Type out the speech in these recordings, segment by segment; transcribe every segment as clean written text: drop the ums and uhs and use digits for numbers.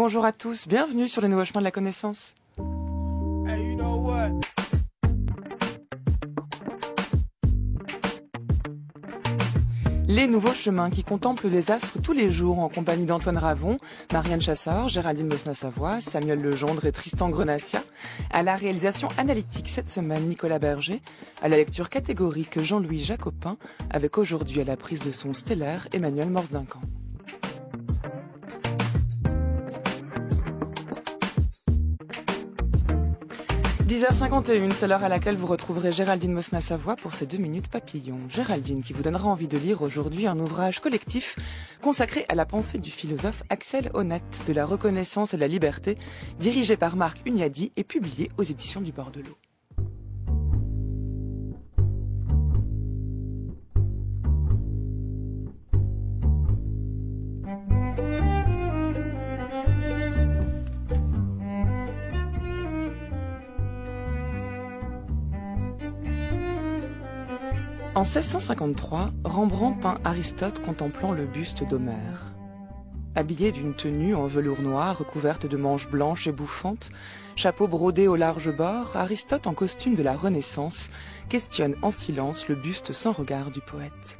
Bonjour à tous, bienvenue sur les nouveaux chemins de la connaissance. Hey, you know what? Les nouveaux chemins qui contemplent les astres tous les jours en compagnie d'Antoine Ravon, Marianne Chassor, Géraldine Mosna-Savoie, Samuel Legendre et Tristan Grenassia. À la réalisation analytique cette semaine, Nicolas Berger. À la lecture catégorique, Jean-Louis Jacopin, avec aujourd'hui à la prise de son stellaire, Emmanuel Morse-Duncan. 10h51, c'est l'heure à laquelle vous retrouverez Géraldine Mosna-Savoie pour ses 2 minutes papillon. Géraldine qui vous donnera envie de lire aujourd'hui un ouvrage collectif consacré à la pensée du philosophe Axel Honneth, de la reconnaissance et de la liberté, dirigé par Marc Hunyadi et publié aux éditions du Bord de l'eau. En 1653, Rembrandt peint Aristote contemplant le buste d'Homère. Habillé d'une tenue en velours noir recouverte de manches blanches et bouffantes, chapeau brodé au large bord, Aristote en costume de la Renaissance questionne en silence le buste sans regard du poète.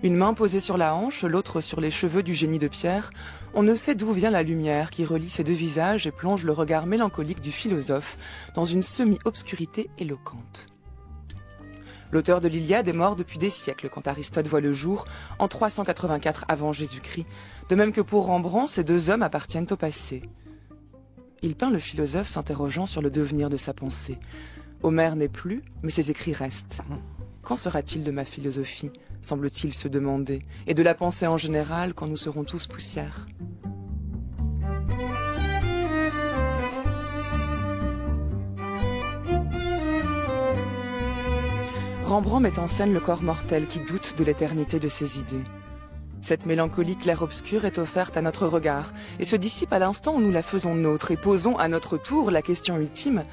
Une main posée sur la hanche, l'autre sur les cheveux du génie de pierre, on ne sait d'où vient la lumière qui relie ces deux visages et plonge le regard mélancolique du philosophe dans une semi-obscurité éloquente. L'auteur de l'Iliade est mort depuis des siècles quand Aristote voit le jour, en 384 avant Jésus-Christ, de même que pour Rembrandt, ces deux hommes appartiennent au passé. Il peint le philosophe s'interrogeant sur le devenir de sa pensée. Homère n'est plus, mais ses écrits restent. Qu'en sera-t-il de ma philosophie, semble-t-il se demander, et de la pensée en général quand nous serons tous poussière ? Rembrandt met en scène le corps mortel qui doute de l'éternité de ses idées. Cette mélancolie clair-obscure est offerte à notre regard et se dissipe à l'instant où nous la faisons nôtre et posons à notre tour la question ultime: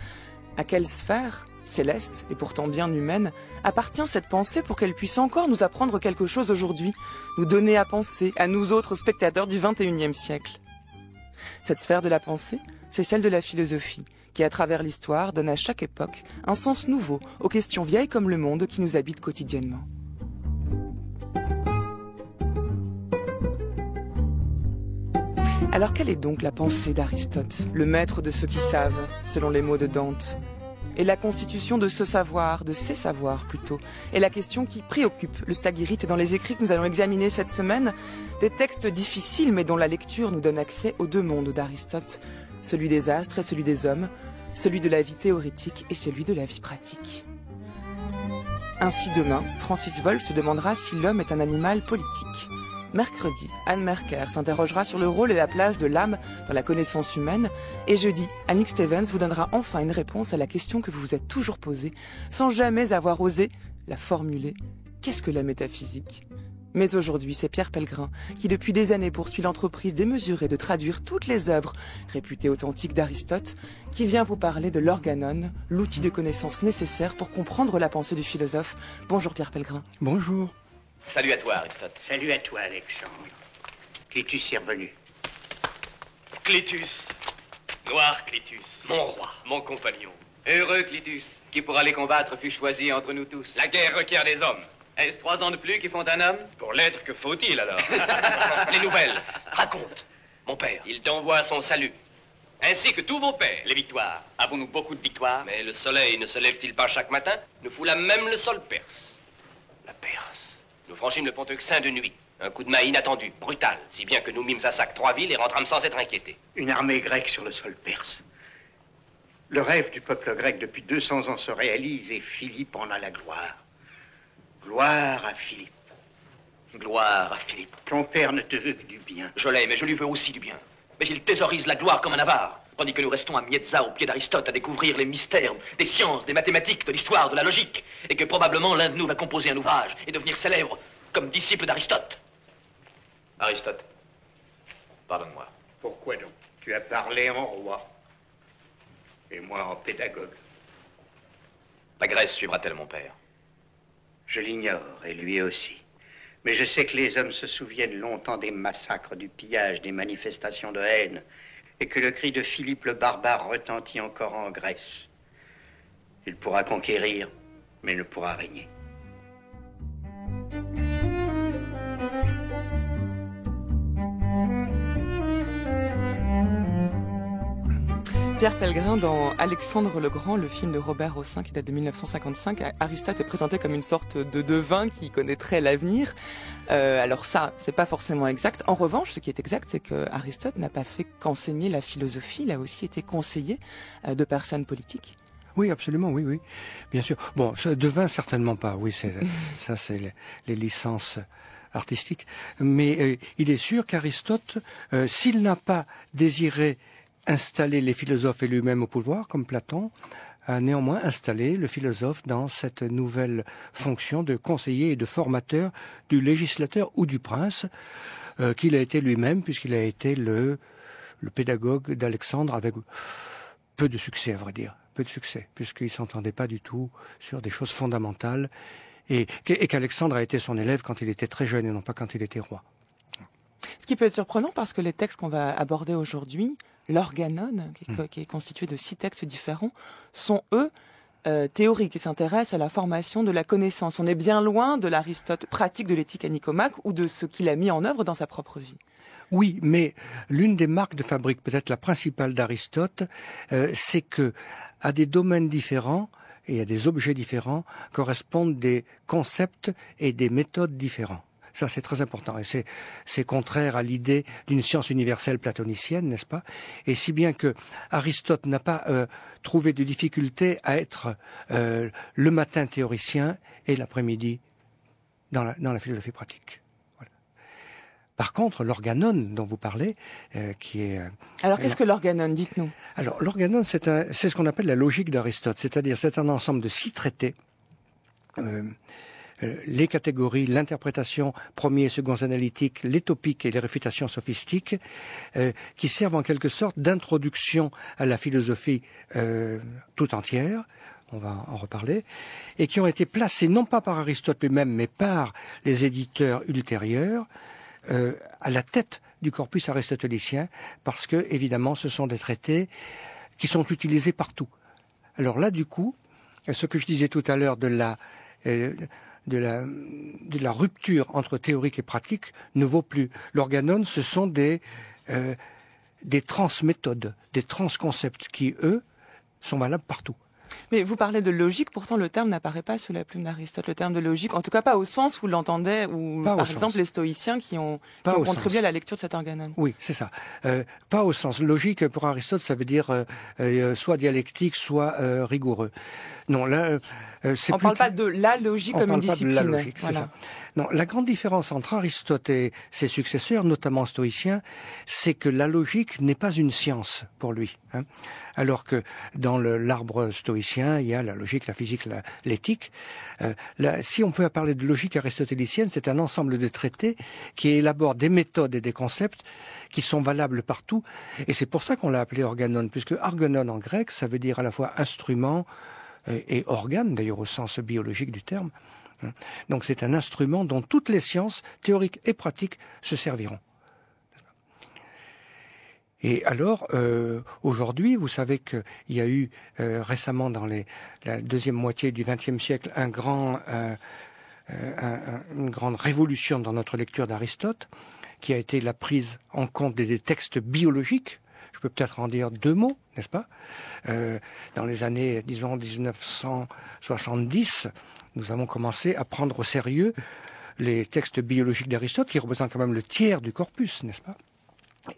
à quelle sphère, céleste et pourtant bien humaine, appartient cette pensée pour qu'elle puisse encore nous apprendre quelque chose aujourd'hui, nous donner à penser, à nous autres spectateurs du XXIe siècle? Cette sphère de la pensée, c'est celle de la philosophie, qui à travers l'histoire donne à chaque époque un sens nouveau aux questions vieilles comme le monde qui nous habitent quotidiennement. Alors quelle est donc la pensée d'Aristote, le maître de ceux qui savent, selon les mots de Dante? Et la constitution de ce savoir, de ces savoirs plutôt, est la question qui préoccupe le stagirite dans les écrits que nous allons examiner cette semaine, des textes difficiles mais dont la lecture nous donne accès aux deux mondes d'Aristote, celui des astres et celui des hommes, celui de la vie théorétique et celui de la vie pratique. Ainsi demain, Francis Wolff se demandera si l'homme est un animal politique. Mercredi, Anne Merker s'interrogera sur le rôle et la place de l'âme dans la connaissance humaine. Et jeudi, Annick Stevens vous donnera enfin une réponse à la question que vous vous êtes toujours posée, sans jamais avoir osé la formuler. Qu'est-ce que la métaphysique ? Mais aujourd'hui, c'est Pierre Pellegrin qui, depuis des années, poursuit l'entreprise démesurée de traduire toutes les œuvres réputées authentiques d'Aristote, qui vient vous parler de l'organon, l'outil de connaissance nécessaire pour comprendre la pensée du philosophe. Bonjour Pierre Pellegrin. Bonjour. Salut à toi, Aristote. Salut à toi, Alexandre. Clétus est revenu. Clétus. Noir Clétus. Mon roi. Mon compagnon. Heureux Clétus, qui pour aller combattre fut choisi entre nous tous. La guerre requiert des hommes. Est-ce 3 ans de plus qui font un homme? Pour l'être, que faut-il alors? Les nouvelles. Raconte. Mon père. Il t'envoie à son salut. Ainsi que tous vos pères. Les victoires. Avons-nous beaucoup de victoires? Mais le soleil ne se lève-t-il pas chaque matin? Nous foula même le sol perse. La Perse. Nous franchîmes le pont Euxin de nuit. Un coup de main inattendu, brutal, si bien que nous mîmes à sac 3 villes et rentrâmes sans être inquiétés. Une armée grecque sur le sol perse. Le rêve du peuple grec depuis 200 ans se réalise et Philippe en a la gloire. Gloire à Philippe. Gloire à Philippe. Ton père ne te veut que du bien. Je l'aime et je lui veux aussi du bien. Mais il thésaurise la gloire comme un avare, tandis que nous restons à Mietza, au pied d'Aristote, à découvrir les mystères des sciences, des mathématiques, de l'histoire, de la logique, et que probablement l'un de nous va composer un ouvrage et devenir célèbre comme disciple d'Aristote. Aristote, pardonne-moi. Pourquoi donc? Tu as parlé en roi. Et moi en pédagogue. La Grèce suivra-t-elle mon père? Je l'ignore, et lui aussi. Mais je sais que les hommes se souviennent longtemps des massacres, du pillage, des manifestations de haine, et que le cri de Philippe le barbare retentit encore en Grèce. Il pourra conquérir, mais ne pourra régner. Pierre Pellegrin, dans Alexandre le Grand, le film de Robert Hossein qui date de 1955, Aristote est présenté comme une sorte de devin qui connaîtrait l'avenir. Alors ça, c'est pas forcément exact. En revanche, ce qui est exact, c'est que Aristote n'a pas fait qu'enseigner la philosophie, il a aussi été conseiller de personnes politiques. Oui, absolument, oui, oui, bien sûr. Bon, devin certainement pas. Oui, ça, c'est les licences artistiques. Mais il est sûr qu'Aristote, s'il n'a pas désiré installer les philosophes et lui-même au pouvoir, comme Platon, a néanmoins installé le philosophe dans cette nouvelle fonction de conseiller et de formateur du législateur ou du prince, qu'il a été lui-même, puisqu'il a été le pédagogue d'Alexandre avec peu de succès, à vrai dire. Peu de succès, puisqu'il ne s'entendait pas du tout sur des choses fondamentales, et qu'Alexandre a été son élève quand il était très jeune et non pas quand il était roi. Ce qui peut être surprenant parce que les textes qu'on va aborder aujourd'hui, l'Organon, qui est constitué de 6 textes différents, sont eux théoriques et s'intéressent à la formation de la connaissance. On est bien loin de l'Aristote pratique de l'éthique à Nicomaque ou de ce qu'il a mis en œuvre dans sa propre vie. Oui, mais l'une des marques de fabrique, peut-être la principale d'Aristote, c'est que à des domaines différents et à des objets différents correspondent des concepts et des méthodes différents. Ça, c'est très important. Et c'est contraire à l'idée d'une science universelle platonicienne, n'est-ce pas? Et si bien que Aristote n'a pas trouvé de difficulté à être le matin théoricien et l'après-midi dans la philosophie pratique. Voilà. Par contre, l'Organon dont vous parlez, qui est... Alors, qu'est-ce que l'Organon? Dites-nous. Alors, l'Organon, c'est ce qu'on appelle la logique d'Aristote. C'est-à-dire, c'est un ensemble de 6 traités les catégories, l'interprétation, premiers et seconds analytiques, les topiques et les réfutations sophistiques, qui servent en quelque sorte d'introduction à la philosophie tout entière, on va en reparler, et qui ont été placés non pas par Aristote lui-même, mais par les éditeurs ultérieurs, à la tête du corpus aristotélicien, parce que, évidemment, ce sont des traités qui sont utilisés partout. Alors là, du coup, ce que je disais tout à l'heure de la rupture entre théorique et pratique ne vaut plus. L'Organon, ce sont des transméthodes, des transconcepts qui, eux, sont valables partout. Mais vous parlez de logique, pourtant le terme n'apparaît pas sous la plume d'Aristote, le terme de logique, en tout cas pas au sens où l'entendaient, ou par exemple les stoïciens qui ont contribué à la lecture de cet Organon. Oui, c'est ça. Pas au sens logique, pour Aristote, ça veut dire soit dialectique, soit rigoureux. Non, là, on ne parle pas de la logique comme une discipline. On parle pas de la logique, c'est ça. Non, la grande différence entre Aristote et ses successeurs, notamment stoïciens, c'est que la logique n'est pas une science pour lui. Hein. Alors que dans l'arbre stoïcien, il y a la logique, la physique, l'éthique. Si on peut parler de logique aristotélicienne, c'est un ensemble de traités qui élaborent des méthodes et des concepts qui sont valables partout. Et c'est pour ça qu'on l'a appelé organon, puisque organon en grec, ça veut dire à la fois instrument et organe, d'ailleurs au sens biologique du terme. Donc c'est un instrument dont toutes les sciences, théoriques et pratiques, se serviront. Et alors, aujourd'hui, vous savez qu'il y a eu récemment, dans la deuxième moitié du XXe siècle, une grande révolution dans notre lecture d'Aristote, qui a été la prise en compte des textes biologiques. Je peux peut-être en dire 2 mots, n'est-ce pas? Dans les années, disons, 1970, nous avons commencé à prendre au sérieux les textes biologiques d'Aristote, qui représentent quand même le tiers du corpus, n'est-ce pas?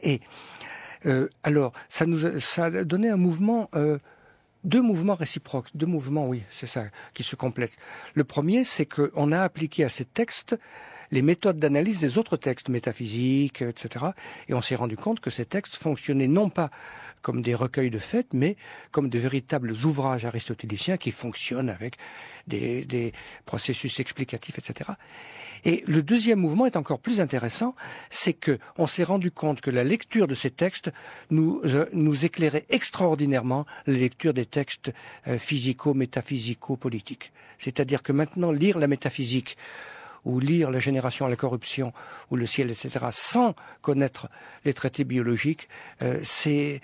Et alors, ça a donné un mouvement, 2 mouvements réciproques, 2 mouvements, oui, c'est ça, qui se complètent. Le premier, c'est qu'on a appliqué à ces textes les méthodes d'analyse des autres textes métaphysiques, etc. Et on s'est rendu compte que ces textes fonctionnaient non pas comme des recueils de faits, mais comme de véritables ouvrages aristotéliciens qui fonctionnent avec des processus explicatifs, etc. Et le deuxième mouvement est encore plus intéressant, c'est que on s'est rendu compte que la lecture de ces textes nous éclairait extraordinairement la lecture des textes physico-métaphysico-politiques. C'est-à-dire que maintenant, lire la métaphysique ou lire La génération à la corruption ou Le ciel, etc., sans connaître les traités biologiques, c'est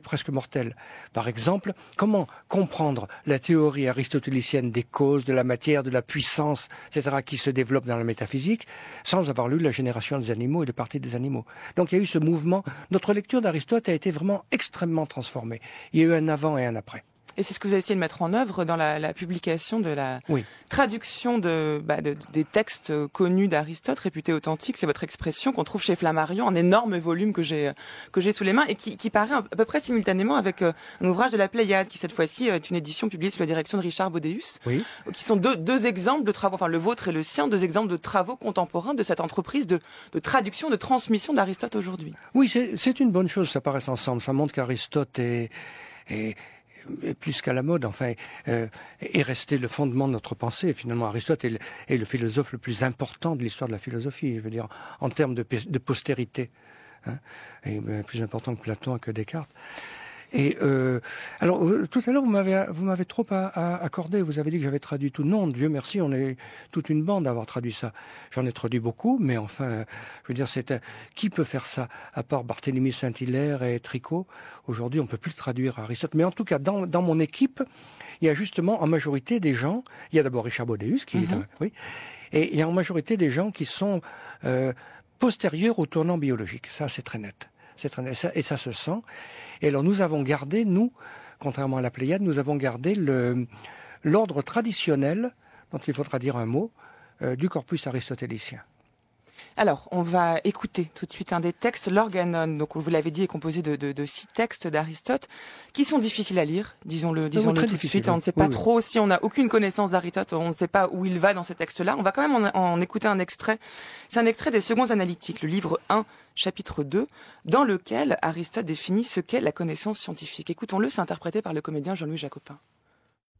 presque mortel. Par exemple, comment comprendre la théorie aristotélicienne des causes, de la matière, de la puissance, etc., qui se développe dans la métaphysique, sans avoir lu La génération des animaux et le parti des animaux. Donc il y a eu ce mouvement. Notre lecture d'Aristote a été vraiment extrêmement transformée. Il y a eu un avant et un après. Et c'est ce que vous avez essayé de mettre en œuvre dans la publication de la traduction des textes connus d'Aristote, réputés authentiques. C'est votre expression qu'on trouve chez Flammarion, un énorme volume que j'ai sous les mains et qui paraît à peu près simultanément avec un ouvrage de la Pléiade, qui cette fois-ci est une édition publiée sous la direction de Richard Baudéus, qui sont deux exemples de travaux, enfin le vôtre et le sien, deux exemples de travaux contemporains de cette entreprise de traduction, de transmission d'Aristote aujourd'hui. Oui, c'est une bonne chose, ça paraît ensemble. Ça montre qu'Aristote est plus qu'à la mode, enfin, est resté le fondement de notre pensée. Finalement, Aristote est le philosophe le plus important de l'histoire de la philosophie, je veux dire, en termes de postérité, hein, et plus important que Platon, que Descartes. Et alors, tout à l'heure, vous m'avez trop accordé. Vous avez dit que j'avais traduit tout. Non, Dieu merci, on est toute une bande à avoir traduit ça. J'en ai traduit beaucoup, mais enfin, je veux dire, qui peut faire ça à part Barthélemy Saint-Hilaire et Tricot? Aujourd'hui, on peut plus le traduire à Aristote. Mais en tout cas, dans mon équipe, il y a justement en majorité des gens. Il y a d'abord Richard Baudéus qui est, oui, et il y a en majorité des gens qui sont postérieurs au tournant biologique. Ça, c'est très net. Et ça se sent. Et alors nous avons gardé, contrairement à la Pléiade, nous avons gardé l'ordre traditionnel, dont il faudra dire un mot, du corpus aristotélicien. Alors, on va écouter tout de suite un des textes, l'Organon. Donc, vous l'avez dit, est composé de 6 textes d'Aristote, qui sont difficiles à lire, disons-le tout de suite. On ne sait pas trop, si on n'a aucune connaissance d'Aristote, on ne sait pas où il va dans ces textes-là. On va quand même en écouter un extrait. C'est un extrait des Seconds Analytiques, le livre 1, chapitre 2, dans lequel Aristote définit ce qu'est la connaissance scientifique. Écoutons-le, c'est interprété par le comédien Jean-Louis Jacopin.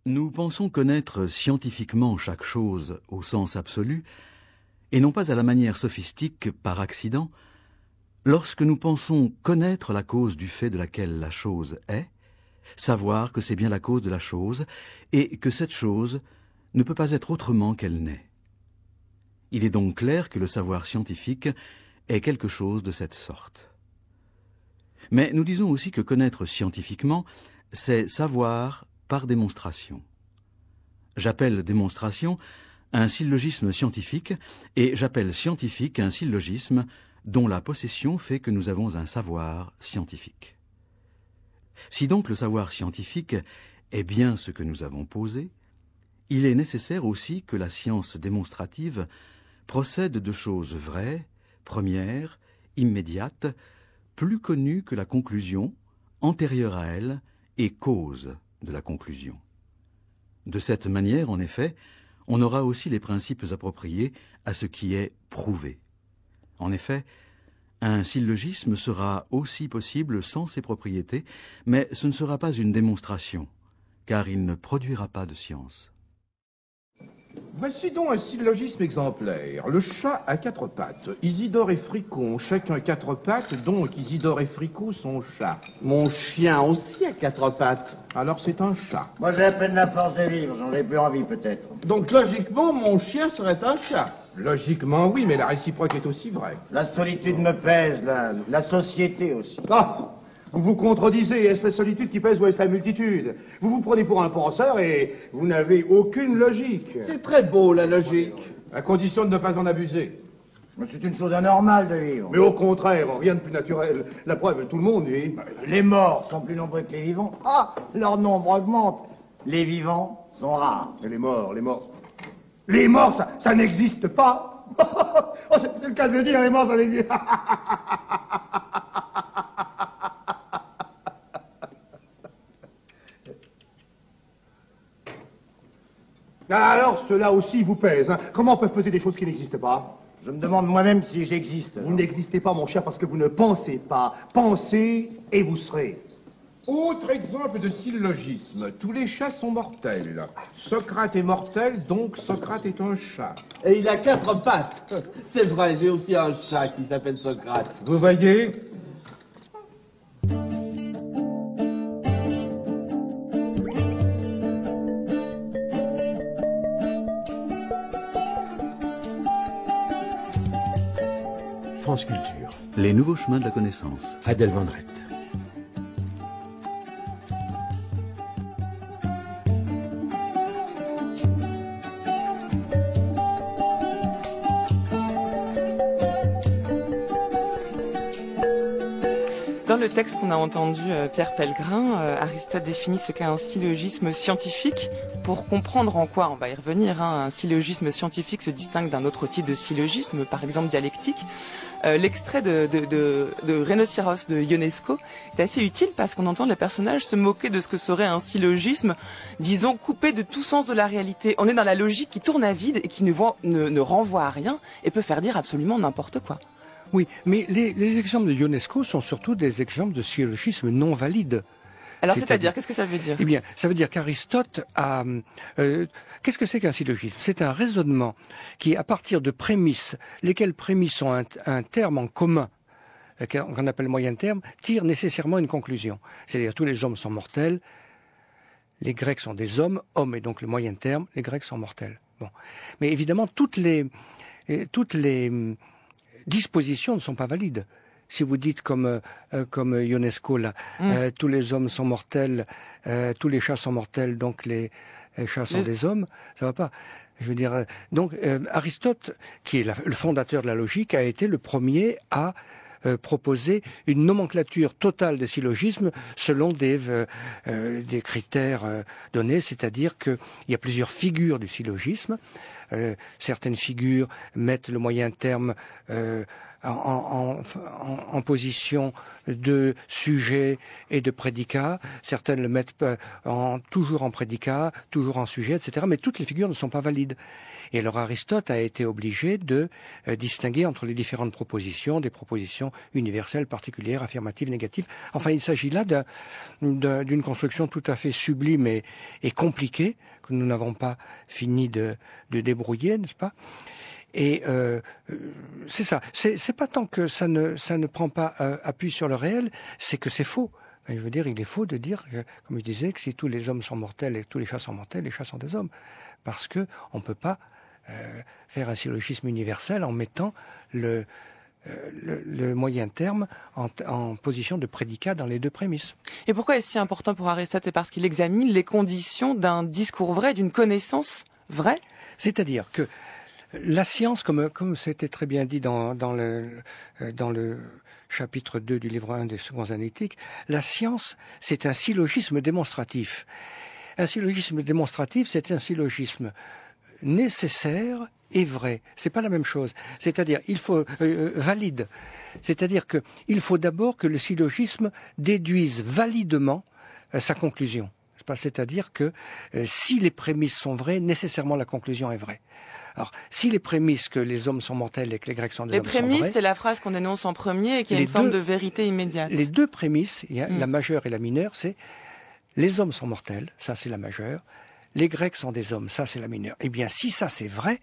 Nous pensons connaître scientifiquement chaque chose au sens absolu, et non pas à la manière sophistique par accident, lorsque nous pensons connaître la cause du fait de laquelle la chose est, savoir que c'est bien la cause de la chose, et que cette chose ne peut pas être autrement qu'elle n'est. Il est donc clair que le savoir scientifique est quelque chose de cette sorte. Mais nous disons aussi que connaître scientifiquement, c'est savoir par démonstration. J'appelle démonstration un syllogisme scientifique, et j'appelle scientifique un syllogisme dont la possession fait que nous avons un savoir scientifique. Si donc le savoir scientifique est bien ce que nous avons posé, il est nécessaire aussi que la science démonstrative procède de choses vraies, premières, immédiates, plus connues que la conclusion, antérieure à elle et cause de la conclusion. De cette manière, en effet, on aura aussi les principes appropriés à ce qui est prouvé. En effet, un syllogisme sera aussi possible sans ses propriétés, mais ce ne sera pas une démonstration, car il ne produira pas de science. Voici donc un syllogisme exemplaire. Le chat a 4 pattes. Isidore et Fricot ont chacun 4 pattes, donc Isidore et Fricot sont chats. Mon chien aussi a 4 pattes. Alors c'est un chat. Moi j'ai à peine la force de vivre, j'en ai plus envie peut-être. Donc logiquement, mon chien serait un chat. Logiquement oui, mais la réciproque est aussi vraie. La solitude me pèse, la société aussi. Ah, vous vous contredisez, est-ce la solitude qui pèse ou est-ce la multitude? Vous vous prenez pour un penseur et vous n'avez aucune logique. C'est très beau la logique. À condition de ne pas en abuser. Mais c'est une chose anormale de vivre. Mais au contraire, rien de plus naturel. La preuve, tout le monde vit. Les morts sont plus nombreux que les vivants. Ah, leur nombre augmente. Les vivants sont rares. Et les morts. Les morts, ça n'existe pas. Oh, c'est le cas de le dire, les morts, ça n'existe pas. Alors, cela aussi vous pèse. Hein. Comment peuvent peser des choses qui n'existent pas? Je me demande moi-même si j'existe. Vous n'existez pas, mon cher, parce que vous ne pensez pas. Pensez et vous serez. Autre exemple de syllogisme. Tous les chats sont mortels. Socrate est mortel, donc Socrate est un chat. Et il a 4 pattes. C'est vrai, j'ai aussi un chat qui s'appelle Socrate. Vous voyez? France Culture. Les nouveaux chemins de la connaissance. Adèle Vendrette. Dans le texte qu'on a entendu, Pierre Pellegrin, Aristote définit ce qu'est un syllogisme scientifique. Pour comprendre en quoi, on va y revenir, un syllogisme scientifique se distingue d'un autre type de syllogisme, par exemple dialectique. L'extrait de Rhinocéros de Ionesco est assez utile parce qu'on entend les personnages se moquer de ce que serait un syllogisme, disons, coupé de tout sens de la réalité. On est dans la logique qui tourne à vide et qui ne renvoie à rien et peut faire dire absolument n'importe quoi. Oui, mais les exemples de Ionesco sont surtout des exemples de syllogisme non valides. Alors c'est-à-dire, qu'est-ce que ça veut dire? Eh bien, ça veut dire qu'Aristote a... qu'est-ce que c'est qu'un syllogisme? C'est un raisonnement qui, à partir de prémices, lesquelles prémices ont un terme en commun, qu'on appelle moyen terme, tire nécessairement une conclusion. C'est-à-dire tous les hommes sont mortels, les Grecs sont des hommes, hommes est donc le moyen terme, les Grecs sont mortels. Bon. Mais évidemment, toutes les dispositions ne sont pas valides. Si vous dites comme Ionesco là, tous les hommes sont mortels, tous les chats sont mortels, donc les chats sont des hommes, ça va pas. Je veux dire, donc Aristote, qui est le fondateur de la logique, a été le premier à proposer une nomenclature totale des syllogismes selon des critères donnés, c'est-à-dire qu'il y a plusieurs figures du syllogisme. Certaines figures mettent le moyen terme en position de sujet et de prédicat. Certaines le mettent toujours en prédicat, toujours en sujet, etc. Mais toutes les figures ne sont pas valides. Et alors Aristote a été obligé de distinguer entre les différentes propositions, des propositions universelles, particulières, affirmatives, négatives. Enfin, il s'agit là d'une construction tout à fait sublime et compliquée, que nous n'avons pas fini de débrouiller, n'est-ce pas? Et c'est ça. C'est pas tant que ça ne prend pas appui sur le réel, c'est que c'est faux. Je veux dire, il est faux de dire, comme je disais, que si tous les hommes sont mortels et tous les chats sont mortels, les chats sont des hommes. Parce que on peut pas faire un syllogisme universel en mettant le moyen terme en position de prédicat dans les deux prémices. Et pourquoi est-ce si important pour Aristote? C'est parce qu'il examine les conditions d'un discours vrai, d'une connaissance vraie? C'est-à-dire que la science, comme c'était très bien dit dans le chapitre 2 du livre 1 des Secondes Analytiques, la science, c'est un syllogisme démonstratif. Un syllogisme démonstratif, c'est un syllogisme nécessaire et vrai. C'est pas la même chose. C'est-à-dire, il faut valide. C'est-à-dire que il faut d'abord que le syllogisme déduise validement sa conclusion. C'est-à-dire que si les prémices sont vraies, nécessairement la conclusion est vraie. Alors, si les prémices que les hommes sont mortels et que les Grecs sont des hommes sont vraies... Les prémices, c'est la phrase qu'on énonce en premier et qui a une forme de vérité immédiate. Les deux prémices, il y a la majeure et la mineure, c'est les hommes sont mortels, ça c'est la majeure, les Grecs sont des hommes, ça c'est la mineure. Eh bien, si ça c'est vrai,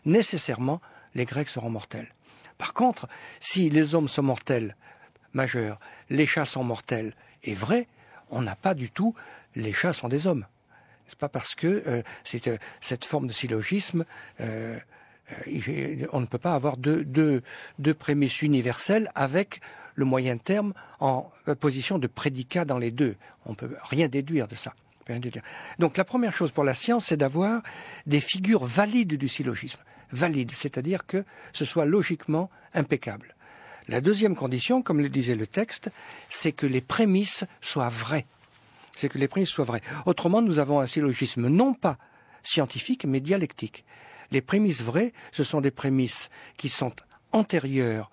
nécessairement, les Grecs seront mortels. Par contre, si les hommes sont mortels, majeur, les chats sont mortels et vrai, on n'a pas du tout les chats sont des hommes. C'est pas parce que cette forme de syllogisme, on ne peut pas avoir deux prémices universelles avec le moyen terme en position de prédicat dans les deux. On ne peut rien déduire de ça. Donc la première chose pour la science, c'est d'avoir des figures valides du syllogisme. Valides, c'est-à-dire que ce soit logiquement impeccable. La deuxième condition, comme le disait le texte, c'est que les prémices soient vraies. C'est que les prémices soient vraies. Autrement, nous avons un syllogisme non pas scientifique, mais dialectique. Les prémices vraies, ce sont des prémices qui sont antérieures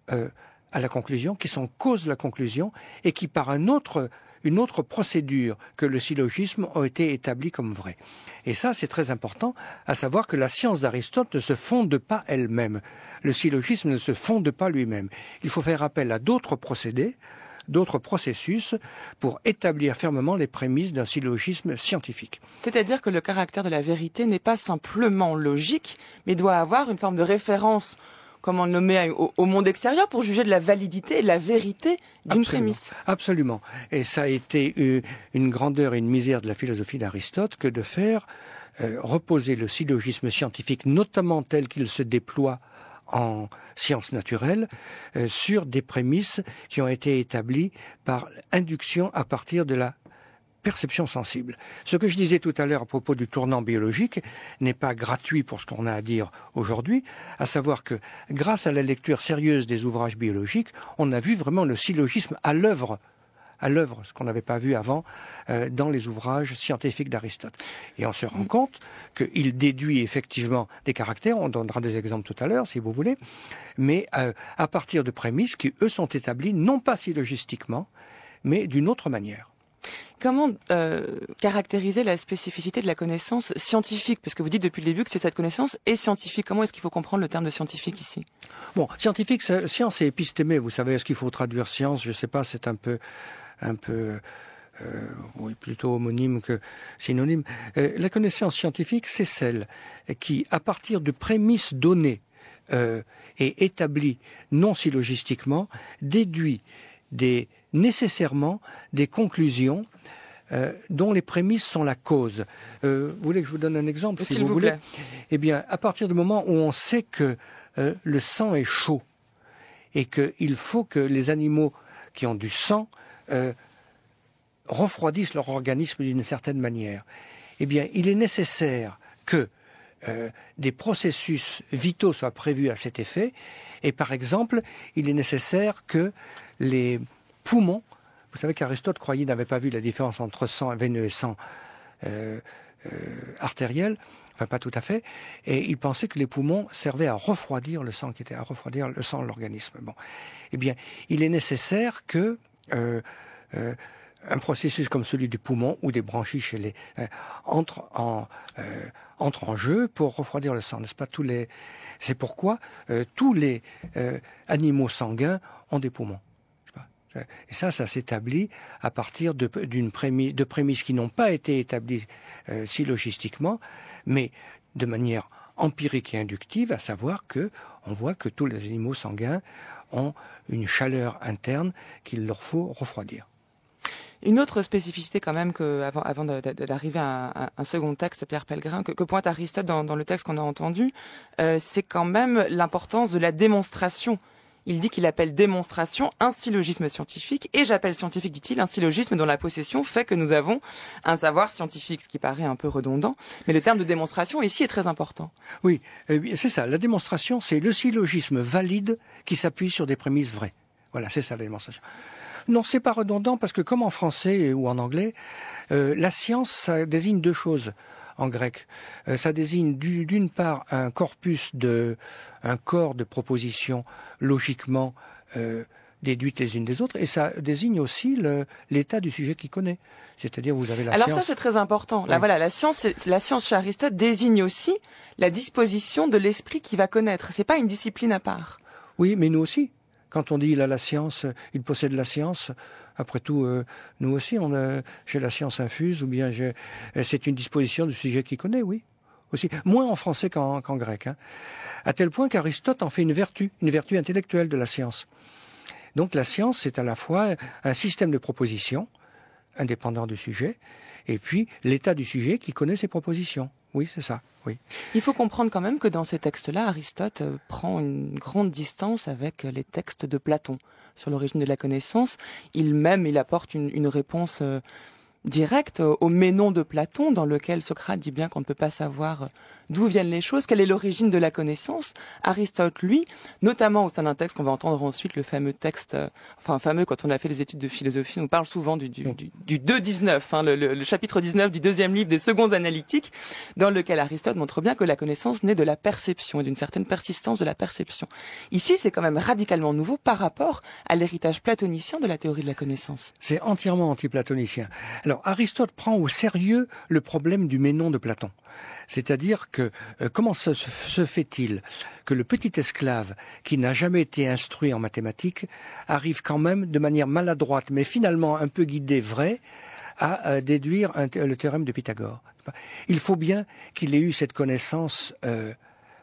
à la conclusion, qui sont cause de la conclusion, et qui, par une autre procédure que le syllogisme, ont été établies comme vraies. Et ça, c'est très important, à savoir que la science d'Aristote ne se fonde pas elle-même. Le syllogisme ne se fonde pas lui-même. Il faut faire appel à d'autres procédés, d'autres processus pour établir fermement les prémices d'un syllogisme scientifique. C'est-à-dire que le caractère de la vérité n'est pas simplement logique, mais doit avoir une forme de référence, comme on le nommait, au monde extérieur pour juger de la validité et de la vérité d'une prémisse. Absolument. Et ça a été une grandeur et une misère de la philosophie d'Aristote que de faire reposer le syllogisme scientifique, notamment tel qu'il se déploie en sciences naturelles sur des prémices qui ont été établies par induction à partir de la perception sensible. Ce que je disais tout à l'heure à propos du tournant biologique n'est pas gratuit pour ce qu'on a à dire aujourd'hui, à savoir que grâce à la lecture sérieuse des ouvrages biologiques, on a vu vraiment le syllogisme à l'œuvre, ce qu'on n'avait pas vu avant dans les ouvrages scientifiques d'Aristote. Et on se rend compte qu'il déduit effectivement des caractères, on donnera des exemples tout à l'heure si vous voulez, mais à partir de prémices qui, eux, sont établies non pas syllogistiquement, mais d'une autre manière. Comment caractériser la spécificité de la connaissance scientifique? Parce que vous dites depuis le début que cette connaissance est scientifique. Comment est-ce qu'il faut comprendre le terme de scientifique ici? Bon, scientifique, science et épistémé. Vous savez, est-ce qu'il faut traduire science? Je ne sais pas, c'est un peu oui, plutôt homonyme que synonyme. La connaissance scientifique, c'est celle qui, à partir de prémices données et établies non syllogistiquement, déduit nécessairement des conclusions dont les prémices sont la cause. Vous voulez que je vous donne un exemple, si vous voulez? Eh bien, à partir du moment où on sait que le sang est chaud et qu'il faut que les animaux qui ont du sang refroidissent leur organisme d'une certaine manière, eh bien, il est nécessaire que des processus vitaux soient prévus à cet effet. Et par exemple, il est nécessaire que les poumons, vous savez qu'Aristote croyait, n'avait pas vu la différence entre sang veineux et sang artériel, enfin pas tout à fait, et il pensait que les poumons servaient à refroidir le sang, à refroidir le sang de l'organisme. Bon, eh bien, il est nécessaire que un processus comme celui du poumon ou des branchies chez les entre en jeu pour refroidir le sang, n'est-ce pas? C'est pourquoi tous les animaux sanguins ont des poumons. Et ça s'établit à partir de prémices qui n'ont pas été établies syllogistiquement, mais de manière empirique et inductive, à savoir on voit que tous les animaux sanguins ont une chaleur interne qu'il leur faut refroidir. Une autre spécificité quand même avant d'arriver à un second texte, Pierre Pellegrin, que pointe Aristote dans le texte qu'on a entendu, c'est quand même l'importance de la démonstration. Il dit qu'il appelle démonstration un syllogisme scientifique, et j'appelle scientifique, dit-il, un syllogisme dont la possession fait que nous avons un savoir scientifique, ce qui paraît un peu redondant. Mais le terme de démonstration ici est très important. Oui, c'est ça. La démonstration, c'est le syllogisme valide qui s'appuie sur des prémices vraies. Voilà, c'est ça la démonstration. Non, c'est pas redondant parce que comme en français ou en anglais, la science, ça désigne deux choses. En grec, ça désigne d'une part un corps de propositions logiquement déduites les unes des autres, et ça désigne aussi l'état du sujet qu'il connaît. C'est-à-dire, vous avez la science. Alors ça, c'est très important. Oui. Là, voilà, la science chez Aristote désigne aussi la disposition de l'esprit qui va connaître. C'est pas une discipline à part. Oui, mais nous aussi. Quand on dit il a la science, il possède la science, après tout, nous aussi, j'ai la science infuse, ou bien c'est une disposition du sujet qu'il connaît, oui. Aussi. Moins en français qu'en grec. Hein. À tel point qu'Aristote en fait une vertu intellectuelle de la science. Donc la science, c'est à la fois un système de propositions, indépendant du sujet, et puis l'état du sujet qui connaît ses propositions. Oui, c'est ça, oui. Il faut comprendre quand même que dans ces textes-là, Aristote prend une grande distance avec les textes de Platon sur l'origine de la connaissance. Il apporte une réponse directe au Ménon de Platon, dans lequel Socrate dit bien qu'on ne peut pas savoir d'où viennent les choses, quelle est l'origine de la connaissance. Aristote, lui, notamment au sein d'un texte qu'on va entendre ensuite, le fameux texte, fameux quand on a fait les études de philosophie, on parle souvent du 2.19, hein, le chapitre 19 du deuxième livre des Secondes Analytiques, dans lequel Aristote montre bien que la connaissance naît de la perception et d'une certaine persistance de la perception. Ici, c'est quand même radicalement nouveau par rapport à l'héritage platonicien de la théorie de la connaissance. C'est entièrement anti-platonicien. Alors, Aristote prend au sérieux le problème du Ménon de Platon. C'est-à-dire que comment se fait-il que le petit esclave qui n'a jamais été instruit en mathématiques arrive quand même de manière maladroite, mais finalement un peu guidée vraie, à déduire le théorème de Pythagore? Il faut bien qu'il ait eu cette connaissance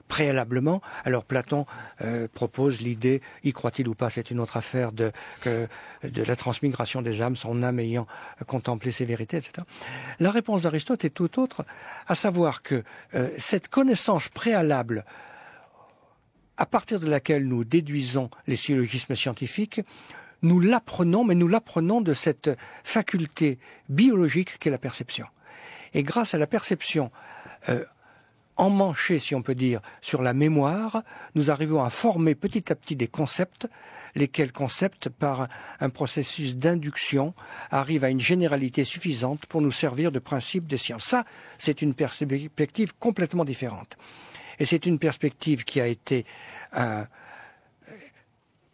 préalablement. Alors Platon propose l'idée, y croit-il ou pas, c'est une autre affaire, de la transmigration des âmes, son âme ayant contemplé ses vérités, etc. La réponse d'Aristote est tout autre, à savoir que cette connaissance préalable à partir de laquelle nous déduisons les syllogismes scientifiques, nous l'apprenons, mais nous l'apprenons de cette faculté biologique qu'est la perception. Et grâce à la perception emmanchée, si on peut dire, sur la mémoire, nous arrivons à former petit à petit des concepts, lesquels concepts, par un processus d'induction, arrivent à une généralité suffisante pour nous servir de principe des sciences. Ça, c'est une perspective complètement différente. Et c'est une perspective qui a été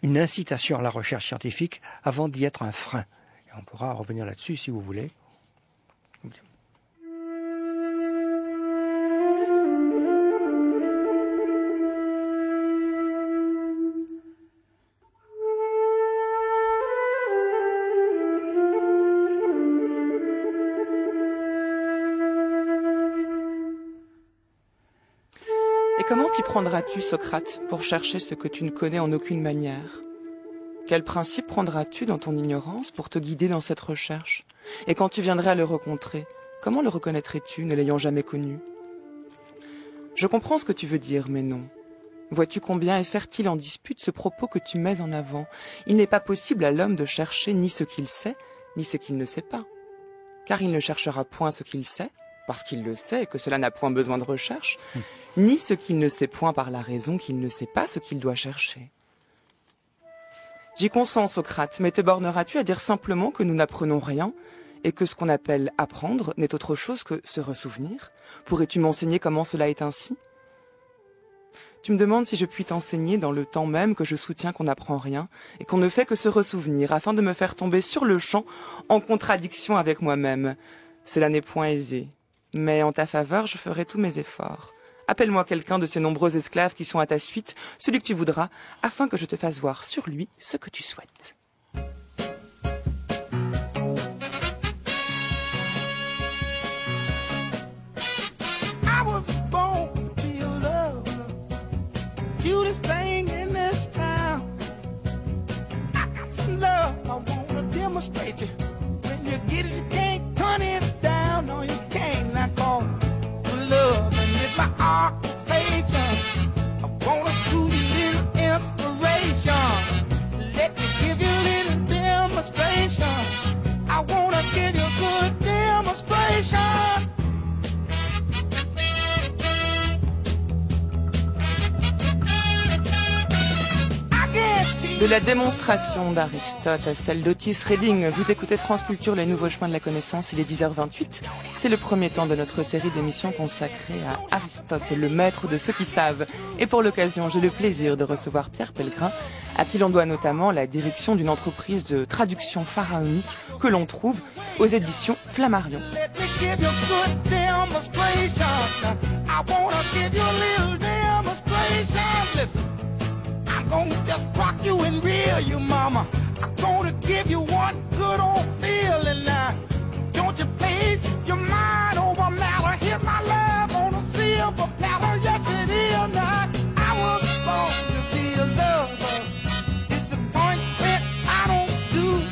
une incitation à la recherche scientifique avant d'y être un frein. Et on pourra revenir là-dessus si vous voulez. Comment t'y prendras-tu, Socrate, pour chercher ce que tu ne connais en aucune manière? Quel principe prendras-tu dans ton ignorance pour te guider dans cette recherche? Et quand tu viendrais à le rencontrer, comment le reconnaîtrais-tu, ne l'ayant jamais connu? Je comprends ce que tu veux dire, mais non. Vois-tu combien est fertile en dispute ce propos que tu mets en avant? Il n'est pas possible à l'homme de chercher ni ce qu'il sait, ni ce qu'il ne sait pas. Car il ne cherchera point ce qu'il sait, parce qu'il le sait et que cela n'a point besoin de recherche, ni ce qu'il ne sait point par la raison qu'il ne sait pas ce qu'il doit chercher. J'y consens, Socrate, mais te borneras-tu à dire simplement que nous n'apprenons rien et que ce qu'on appelle apprendre n'est autre chose que se ressouvenir? Pourrais-tu m'enseigner comment cela est ainsi? Tu me demandes si je puis t'enseigner dans le temps même que je soutiens qu'on n'apprend rien et qu'on ne fait que se ressouvenir afin de me faire tomber sur le champ en contradiction avec moi-même. Cela n'est point aisé, mais en ta faveur je ferai tous mes efforts. Appelle-moi quelqu'un de ces nombreux esclaves qui sont à ta suite, celui que tu voudras, afin que je te fasse voir sur lui ce que tu souhaites. I was born to be a lover, cutest thing in this town. I got some love I wanna demonstrate you. When you get it, you can't turn it down. No, you can't. Not call for love. My occupation, I wanna shoot you little inspiration. Let me give you a little demonstration. I wanna give you a good demonstration. De la démonstration d'Aristote à celle d'Otis Redding, vous écoutez France Culture, les nouveaux chemins de la connaissance, il est 10h28. C'est le premier temps de notre série d'émissions consacrée à Aristote, le maître de ceux qui savent. Et pour l'occasion, j'ai le plaisir de recevoir Pierre Pellegrin, à qui l'on doit notamment la direction d'une entreprise de traduction pharaonique que l'on trouve aux éditions Flammarion. I'm gonna just rock you and reel you, mama. I'm gonna give you one good old feeling now. Don't you place your mind over matter. Here's my love on a silver platter. Yes, it is not. I was born to be a lover. Disappointment I don't do.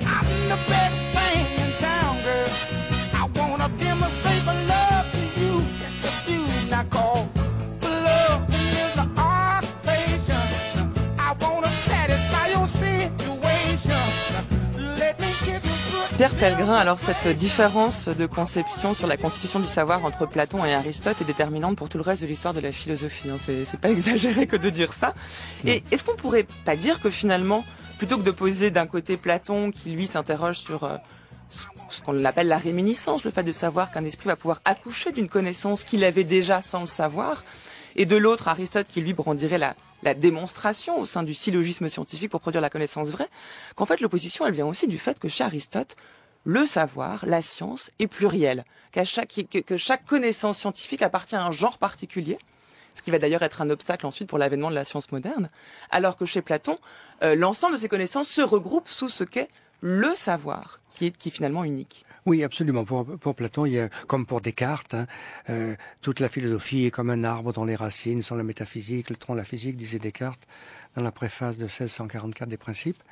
I'm the best thing in town, girl. I wanna demonstrate my love to you. Yes, I do. Now call for love is the art. Pierre Pellegrin, alors cette différence de conception sur la constitution du savoir entre Platon et Aristote est déterminante pour tout le reste de l'histoire de la philosophie. Hein. C'est pas exagéré que de dire ça. Et est-ce qu'on pourrait pas dire que finalement, plutôt que de poser d'un côté Platon qui lui s'interroge sur ce qu'on appelle la réminiscence, le fait de savoir qu'un esprit va pouvoir accoucher d'une connaissance qu'il avait déjà sans le savoir, et de l'autre Aristote qui lui brandirait la démonstration au sein du syllogisme scientifique pour produire la connaissance vraie, qu'en fait l'opposition elle vient aussi du fait que chez Aristote, le savoir, la science est pluriel, que chaque connaissance scientifique appartient à un genre particulier, ce qui va d'ailleurs être un obstacle ensuite pour l'avènement de la science moderne, alors que chez Platon, l'ensemble de ces connaissances se regroupe sous ce qu'est le savoir, qui est finalement unique. Oui, absolument. Pour Platon, il y a, comme pour Descartes, toute la philosophie est comme un arbre dont les racines sont la métaphysique, le tronc la physique, disait Descartes dans la préface de 1644 des Principes.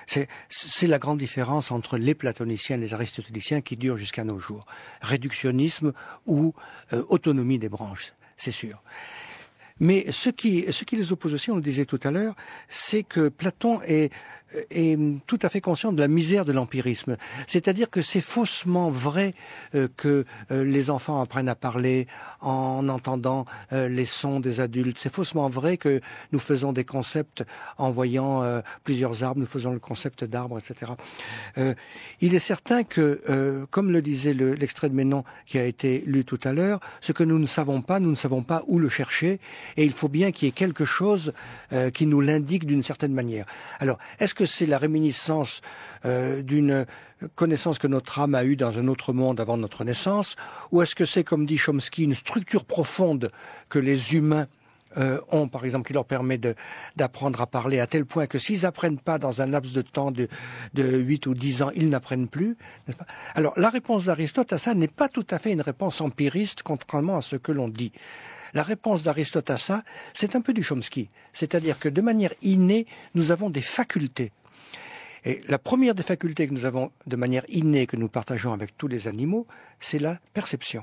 C'est la grande différence entre les platoniciens et les aristotéliciens qui durent jusqu'à nos jours. Réductionnisme ou autonomie des branches, c'est sûr. Mais ce qui les oppose aussi, on le disait tout à l'heure, c'est que Platon est tout à fait conscient de la misère de l'empirisme. C'est-à-dire que c'est faussement vrai que les enfants apprennent à parler en entendant les sons des adultes. C'est faussement vrai que nous faisons des concepts en voyant plusieurs arbres, nous faisons le concept d'arbre, etc. Il est certain que, comme le disait l'extrait de Ménon qui a été lu tout à l'heure, ce que nous ne savons pas où le chercher, et il faut bien qu'il y ait quelque chose qui nous l'indique d'une certaine manière. Alors, est-ce que c'est la réminiscence d'une connaissance que notre âme a eue dans un autre monde avant notre naissance, ou est-ce que c'est, comme dit Chomsky, une structure profonde que les humains ont, par exemple, qui leur permet d'apprendre à parler à tel point que s'ils n'apprennent pas dans un laps de temps de 8 ou 10 ans, ils n'apprennent plus, n'est-ce pas? Alors, la réponse d'Aristote à ça n'est pas tout à fait une réponse empiriste, contrairement à ce que l'on dit. La réponse d'Aristote à ça, c'est un peu du Chomsky. C'est-à-dire que de manière innée, nous avons des facultés. Et la première des facultés que nous avons de manière innée, que nous partageons avec tous les animaux, c'est la perception.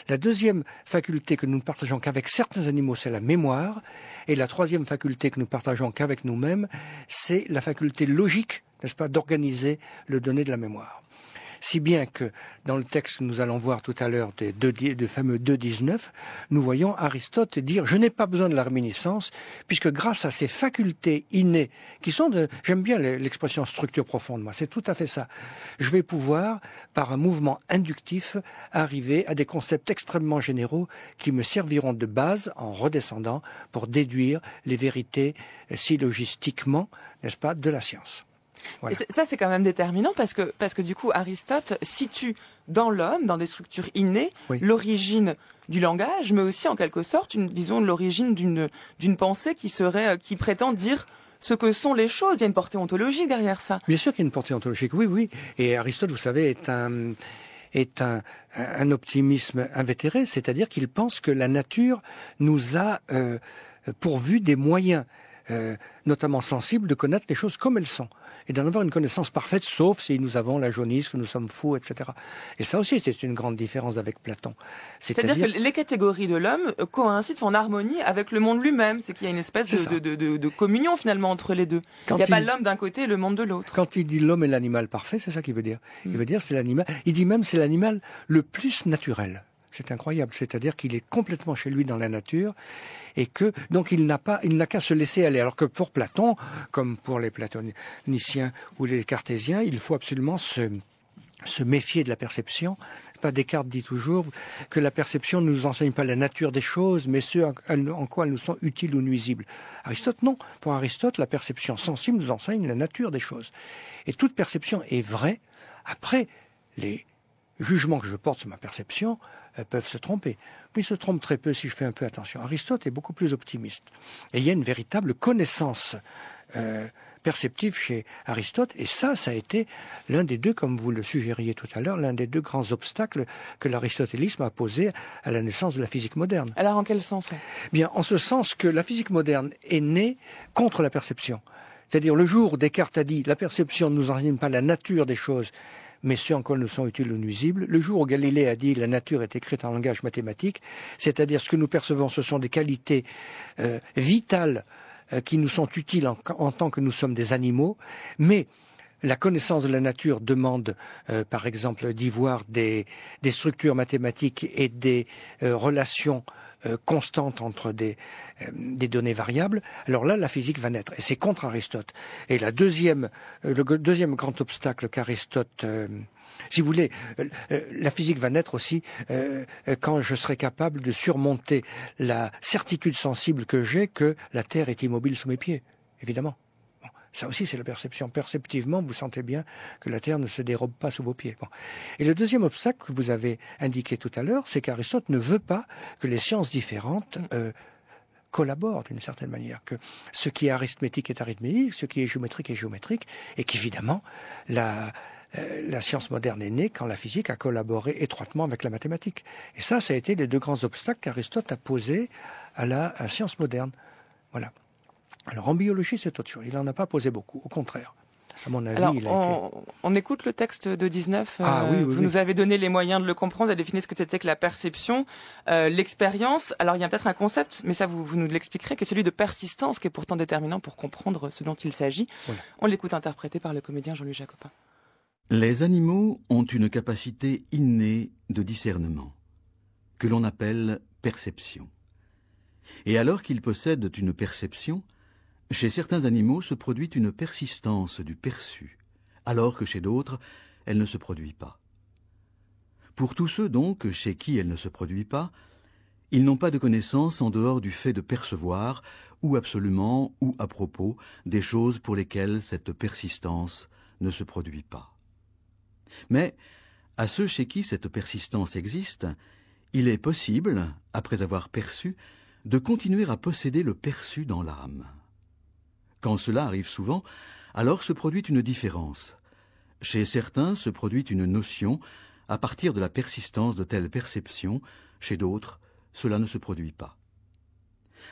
La deuxième faculté que nous ne partageons qu'avec certains animaux, c'est la mémoire. Et la troisième faculté que nous partageons qu'avec nous-mêmes, c'est la faculté logique, n'est-ce pas, d'organiser le donné de la mémoire. Si bien que dans le texte que nous allons voir tout à l'heure des fameux 2.19, nous voyons Aristote dire « je n'ai pas besoin de la réminiscence, puisque grâce à ces facultés innées, qui sont j'aime bien l'expression structure profonde, moi, c'est tout à fait ça, je vais pouvoir, par un mouvement inductif, arriver à des concepts extrêmement généraux qui me serviront de base, en redescendant, pour déduire les vérités syllogistiquement, n'est-ce pas, de la science. » Voilà. Et ça, c'est quand même déterminant parce que du coup, Aristote situe dans l'homme, dans des structures innées, oui, l'origine du langage, mais aussi en quelque sorte, disons, l'origine d'une pensée qui prétend dire ce que sont les choses. Il y a une portée ontologique derrière ça. Bien sûr qu'il y a une portée ontologique, oui, oui. Et Aristote, vous savez, est un optimisme invétéré, c'est-à-dire qu'il pense que la nature nous a pourvu des moyens, notamment sensibles, de connaître les choses comme elles sont, et d'en avoir une connaissance parfaite, sauf si nous avons la jaunisse, que nous sommes fous, etc. Et ça aussi, c'est une grande différence avec Platon. C'est-à-dire que les catégories de l'homme coïncident en harmonie avec le monde lui-même. C'est qu'il y a une espèce de communion, finalement, entre les deux. Il n'y a pas l'homme d'un côté et le monde de l'autre. Quand il dit l'homme est l'animal parfait, c'est ça qu'il veut dire. Il veut dire c'est l'animal. Il dit même c'est l'animal le plus naturel. C'est incroyable, c'est-à-dire qu'il est complètement chez lui dans la nature et que donc il n'a qu'à se laisser aller. Alors que pour Platon, comme pour les platoniciens ou les cartésiens, il faut absolument se méfier de la perception. Descartes dit toujours que la perception ne nous enseigne pas la nature des choses, mais ce en quoi elles nous sont utiles ou nuisibles. Aristote, non. Pour Aristote, la perception sensible nous enseigne la nature des choses. Et toute perception est vraie. Après, les jugements que je porte sur ma perception peuvent se tromper. Mais ils se trompent très peu si je fais un peu attention. Aristote est beaucoup plus optimiste. Et il y a une véritable connaissance perceptive chez Aristote. Et ça a été l'un des deux, comme vous le suggériez tout à l'heure, l'un des deux grands obstacles que l'aristotélisme a posé à la naissance de la physique moderne. Alors en quel sens ? Bien, en ce sens que la physique moderne est née contre la perception. C'est-à-dire le jour où Descartes a dit « la perception ne nous enseigne pas la nature des choses », mais ce en quoi nous sont utiles ou nuisibles. Le jour où Galilée a dit la nature est écrite en langage mathématique, c'est-à-dire ce que nous percevons, ce sont des qualités vitales qui nous sont utiles en tant que nous sommes des animaux, mais la connaissance de la nature demande, par exemple, d'y voir des structures mathématiques et des relations constantes entre des données variables. Alors là, la physique va naître. Et c'est contre Aristote. Et le deuxième grand obstacle qu'Aristote... si vous voulez, la physique va naître aussi quand je serai capable de surmonter la certitude sensible que j'ai que la Terre est immobile sous mes pieds, évidemment. Bon, ça aussi, c'est la perception. Perceptivement, vous sentez bien que la Terre ne se dérobe pas sous vos pieds. Bon. Et le deuxième obstacle que vous avez indiqué tout à l'heure, c'est qu'Aristote ne veut pas que les sciences différentes collaborent d'une certaine manière, que ce qui est arithmétique est arithmétique, ce qui est géométrique est géométrique, et qu'évidemment, la science moderne est née quand la physique a collaboré étroitement avec la mathématique. Et ça a été les deux grands obstacles qu'Aristote a posés à la science moderne. Voilà. Alors en biologie, c'est autre chose. Il n'en a pas posé beaucoup, au contraire. À mon avis, Alors, il a été... on écoute le texte de 19. Vous oui. nous avez donné les moyens de le comprendre, vous avez défini ce que c'était que la perception, l'expérience. Alors, il y a peut-être un concept, mais ça, vous nous l'expliquerez, qui est celui de persistance, qui est pourtant déterminant pour comprendre ce dont il s'agit. Voilà. On l'écoute interprété par le comédien Jean-Louis Jacopin. Les animaux ont une capacité innée de discernement, que l'on appelle perception. Et alors qu'ils possèdent une perception, chez certains animaux se produit une persistance du perçu, alors que chez d'autres, elle ne se produit pas. Pour tous ceux donc chez qui elle ne se produit pas, ils n'ont pas de connaissance en dehors du fait de percevoir, ou absolument, ou à propos, des choses pour lesquelles cette persistance ne se produit pas. Mais, à ceux chez qui cette persistance existe, il est possible, après avoir perçu, de continuer à posséder le perçu dans l'âme. Quand cela arrive souvent, alors se produit une différence. Chez certains se produit une notion à partir de la persistance de telle perception, chez d'autres, cela ne se produit pas.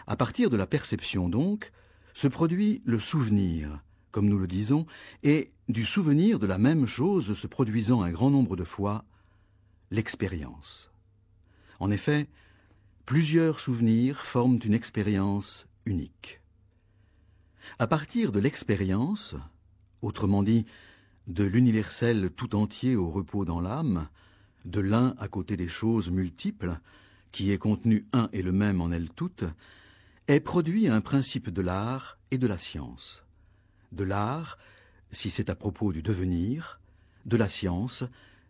À partir de la perception donc, se produit le souvenir, comme nous le disons, et du souvenir de la même chose se produisant un grand nombre de fois, l'expérience. En effet, plusieurs souvenirs forment une expérience unique. À partir de l'expérience, autrement dit, de l'universel tout entier au repos dans l'âme, de l'un à côté des choses multiples, qui est contenu un et le même en elles toutes, est produit un principe de l'art et de la science. De l'art, si c'est à propos du devenir, de la science,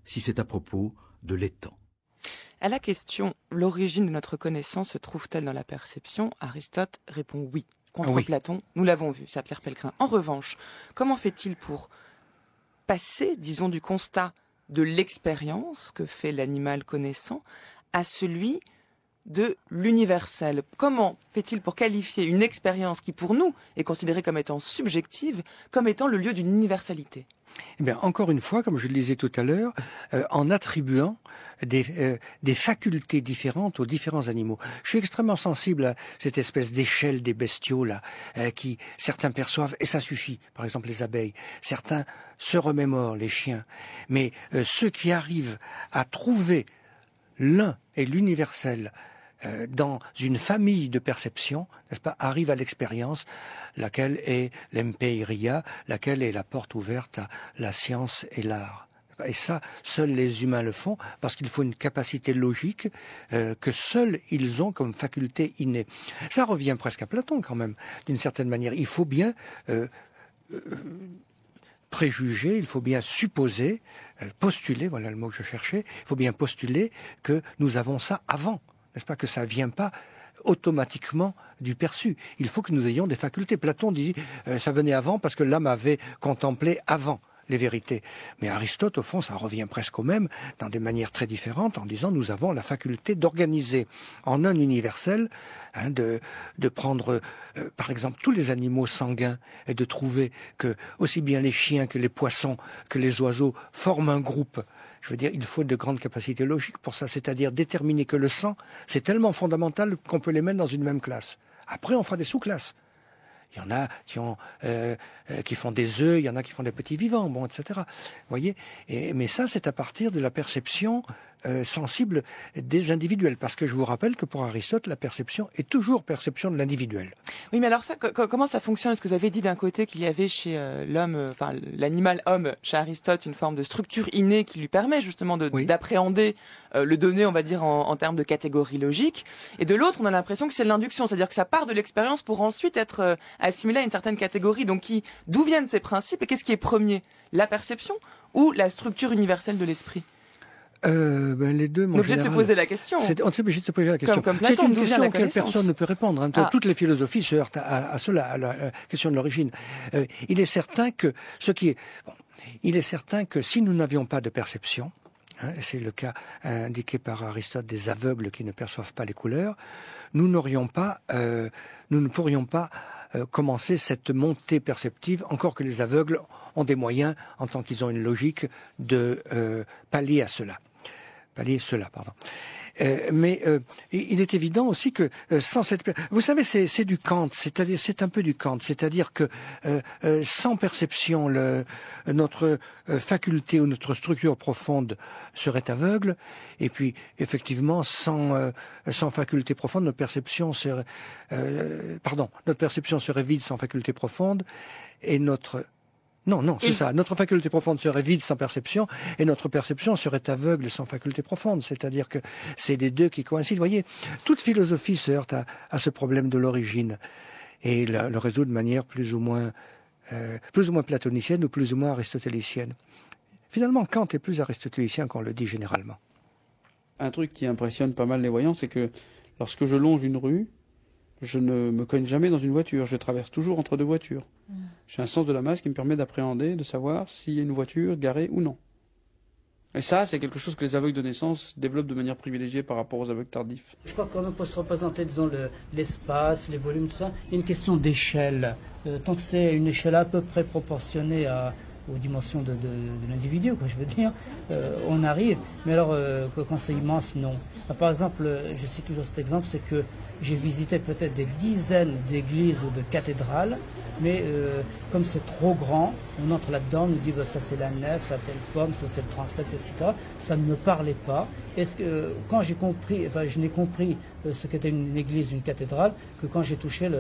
si c'est à propos de l'étant. À la question « L'origine de notre connaissance se trouve-t-elle dans la perception ?», Aristote répond oui. Contre Platon, nous l'avons vu, c'est à Pierre Pellegrin. En revanche, comment fait-il pour passer, disons, du constat de l'expérience que fait l'animal connaissant à celui de l'universel? Comment fait-il pour qualifier une expérience qui, pour nous, est considérée comme étant subjective, comme étant le lieu d'une universalité? Eh bien, encore une fois, comme je le disais tout à l'heure, en attribuant des facultés différentes aux différents animaux. Je suis extrêmement sensible à cette espèce d'échelle des bestiaux là, qui certains perçoivent et ça suffit. Par exemple, les abeilles. Certains se remémorent, les chiens. Mais ceux qui arrivent à trouver l'un et l'universel dans une famille de perception, n'est-ce pas, arrive à l'expérience, laquelle est l'empeiria, laquelle est la porte ouverte à la science et l'art. Et ça, seuls les humains le font, parce qu'il faut une capacité logique que seuls ils ont comme faculté innée. Ça revient presque à Platon quand même, d'une certaine manière. Il faut bien préjuger, il faut bien supposer, postuler, voilà le mot que je cherchais, il faut bien postuler que nous avons ça avant. N'est-ce pas, que ça ne vient pas automatiquement du perçu. Il faut que nous ayons des facultés. Platon dit ça venait avant parce que l'âme avait contemplé avant les vérités. Mais Aristote, au fond, ça revient presque au même, dans des manières très différentes, en disant nous avons la faculté d'organiser en un universel, de prendre, par exemple, tous les animaux sanguins et de trouver que aussi bien les chiens que les poissons, que les oiseaux forment un groupe. Je veux dire, il faut de grandes capacités logiques pour ça, c'est-à-dire déterminer que le sang, c'est tellement fondamental qu'on peut les mettre dans une même classe. Après, on fera des sous-classes. Il y en a qui font des œufs, il y en a qui font des petits vivants, bon, etc. Vous voyez. Mais ça, c'est à partir de la perception sensible des individuels. Parce que je vous rappelle que pour Aristote, la perception est toujours perception de l'individuel. Oui, mais alors ça, comment ça fonctionne? Est-ce que vous avez dit d'un côté qu'il y avait chez l'homme, enfin l'animal homme, chez Aristote, une forme de structure innée qui lui permet justement d'appréhender le donné, on va dire, en termes de catégories logiques. Et de l'autre, on a l'impression que c'est l'induction, c'est-à-dire que ça part de l'expérience pour ensuite être assimilé à une certaine catégorie. Donc d'où viennent ces principes et qu'est-ce qui est premier? La perception ou la structure universelle de l'esprit? Les deux, on est obligé de se poser la question. On est obligé de se poser la question. Comme Platon, c'est une question auquel personne ne peut répondre. Toutes les philosophies se heurtent à cela, à la question de l'origine. Il est certain que si nous n'avions pas de perception, c'est le cas indiqué par Aristote des aveugles qui ne perçoivent pas les couleurs, nous ne pourrions pas commencer cette montée perceptive, encore que les aveugles ont des moyens, en tant qu'ils ont une logique, de pallier cela. Mais il est évident aussi que sans cette... Vous savez, c'est du Kant, c'est-à-dire c'est un peu du Kant, c'est-à-dire que sans perception, notre faculté ou notre structure profonde serait aveugle, et puis effectivement sans faculté profonde, notre perception serait vide sans faculté profonde, et notre notre faculté profonde serait vide sans perception, et notre perception serait aveugle sans faculté profonde. C'est-à-dire que c'est les deux qui coïncident. Vous voyez, toute philosophie se heurte à ce problème de l'origine, et le résout de manière plus ou moins platonicienne ou plus ou moins aristotélicienne. Finalement, Kant est plus aristotélicien qu'on le dit généralement. Un truc qui impressionne pas mal les voyants, c'est que lorsque je longe une rue, je ne me cogne jamais dans une voiture, je traverse toujours entre deux voitures. J'ai un sens de la masse qui me permet d'appréhender, de savoir s'il y a une voiture garée ou non. Et ça, c'est quelque chose que les aveugles de naissance développent de manière privilégiée par rapport aux aveugles tardifs. Je crois qu'on peut se représenter, disons, l'espace, les volumes, tout ça. Il y a une question d'échelle. Tant que c'est une échelle à peu près proportionnée aux dimensions de l'individu, quoi, je veux dire, on arrive. Mais alors, quand c'est immense, non. Par exemple, je cite toujours cet exemple, c'est que j'ai visité peut-être des dizaines d'églises ou de cathédrales, mais comme c'est trop grand, on entre là-dedans, on nous dit ça c'est la nef, ça a telle forme, ça c'est le transept, etc. Ça ne me parlait pas. Est-ce que quand j'ai compris, je n'ai compris ce qu'était une église, une cathédrale, que quand j'ai touché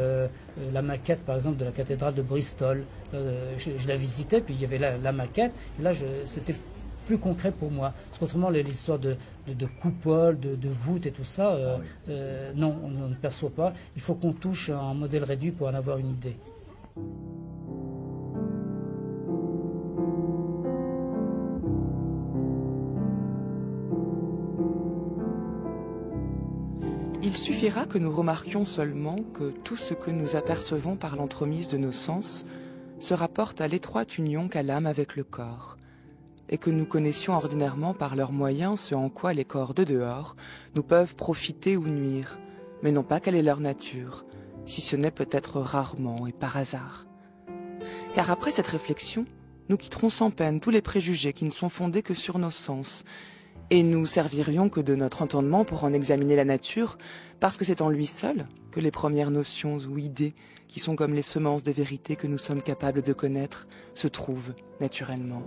la maquette, par exemple, de la cathédrale de Bristol, je la visitais, puis il y avait la maquette, et là c'était plus concret pour moi. Parce qu'autrement, l'histoire de coupole, de voûte et tout ça, non, on ne perçoit pas. Il faut qu'on touche un modèle réduit pour en avoir une idée. Il suffira que nous remarquions seulement que tout ce que nous apercevons par l'entremise de nos sens se rapporte à l'étroite union qu'a l'âme avec le corps, et que nous connaissions ordinairement par leurs moyens ce en quoi les corps de dehors nous peuvent profiter ou nuire, mais non pas quelle est leur nature, si ce n'est peut-être rarement et par hasard. Car après cette réflexion, nous quitterons sans peine tous les préjugés qui ne sont fondés que sur nos sens, et nous servirions que de notre entendement pour en examiner la nature, parce que c'est en lui seul que les premières notions ou idées, qui sont comme les semences des vérités que nous sommes capables de connaître, se trouvent naturellement.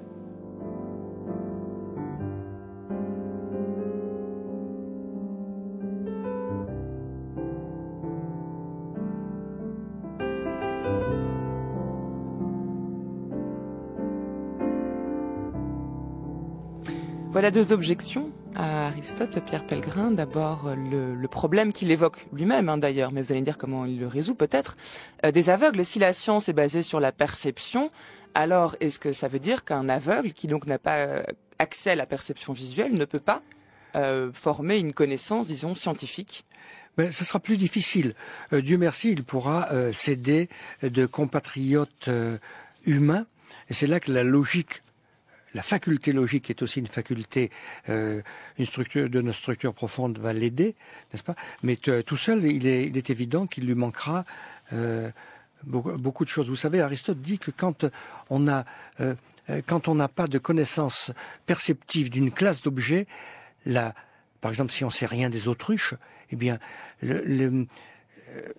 Voilà deux objections à Aristote, Pierre Pellegrin. D'abord, le problème qu'il évoque lui-même, d'ailleurs, mais vous allez me dire comment il le résout peut-être, des aveugles. Si la science est basée sur la perception, alors est-ce que ça veut dire qu'un aveugle, qui donc n'a pas accès à la perception visuelle, ne peut pas former une connaissance, disons, scientifique ? Mais ce sera plus difficile. Dieu merci, il pourra s'aider de compatriotes humains, et c'est là que la faculté logique, qui est aussi une faculté, une structure de notre structure profonde, va l'aider, n'est-ce pas? Mais tout seul, il est évident qu'il lui manquera beaucoup de choses. Vous savez, Aristote dit que quand on n'a pas de connaissance perceptive d'une classe d'objets, par exemple, si on ne sait rien des autruches, eh bien,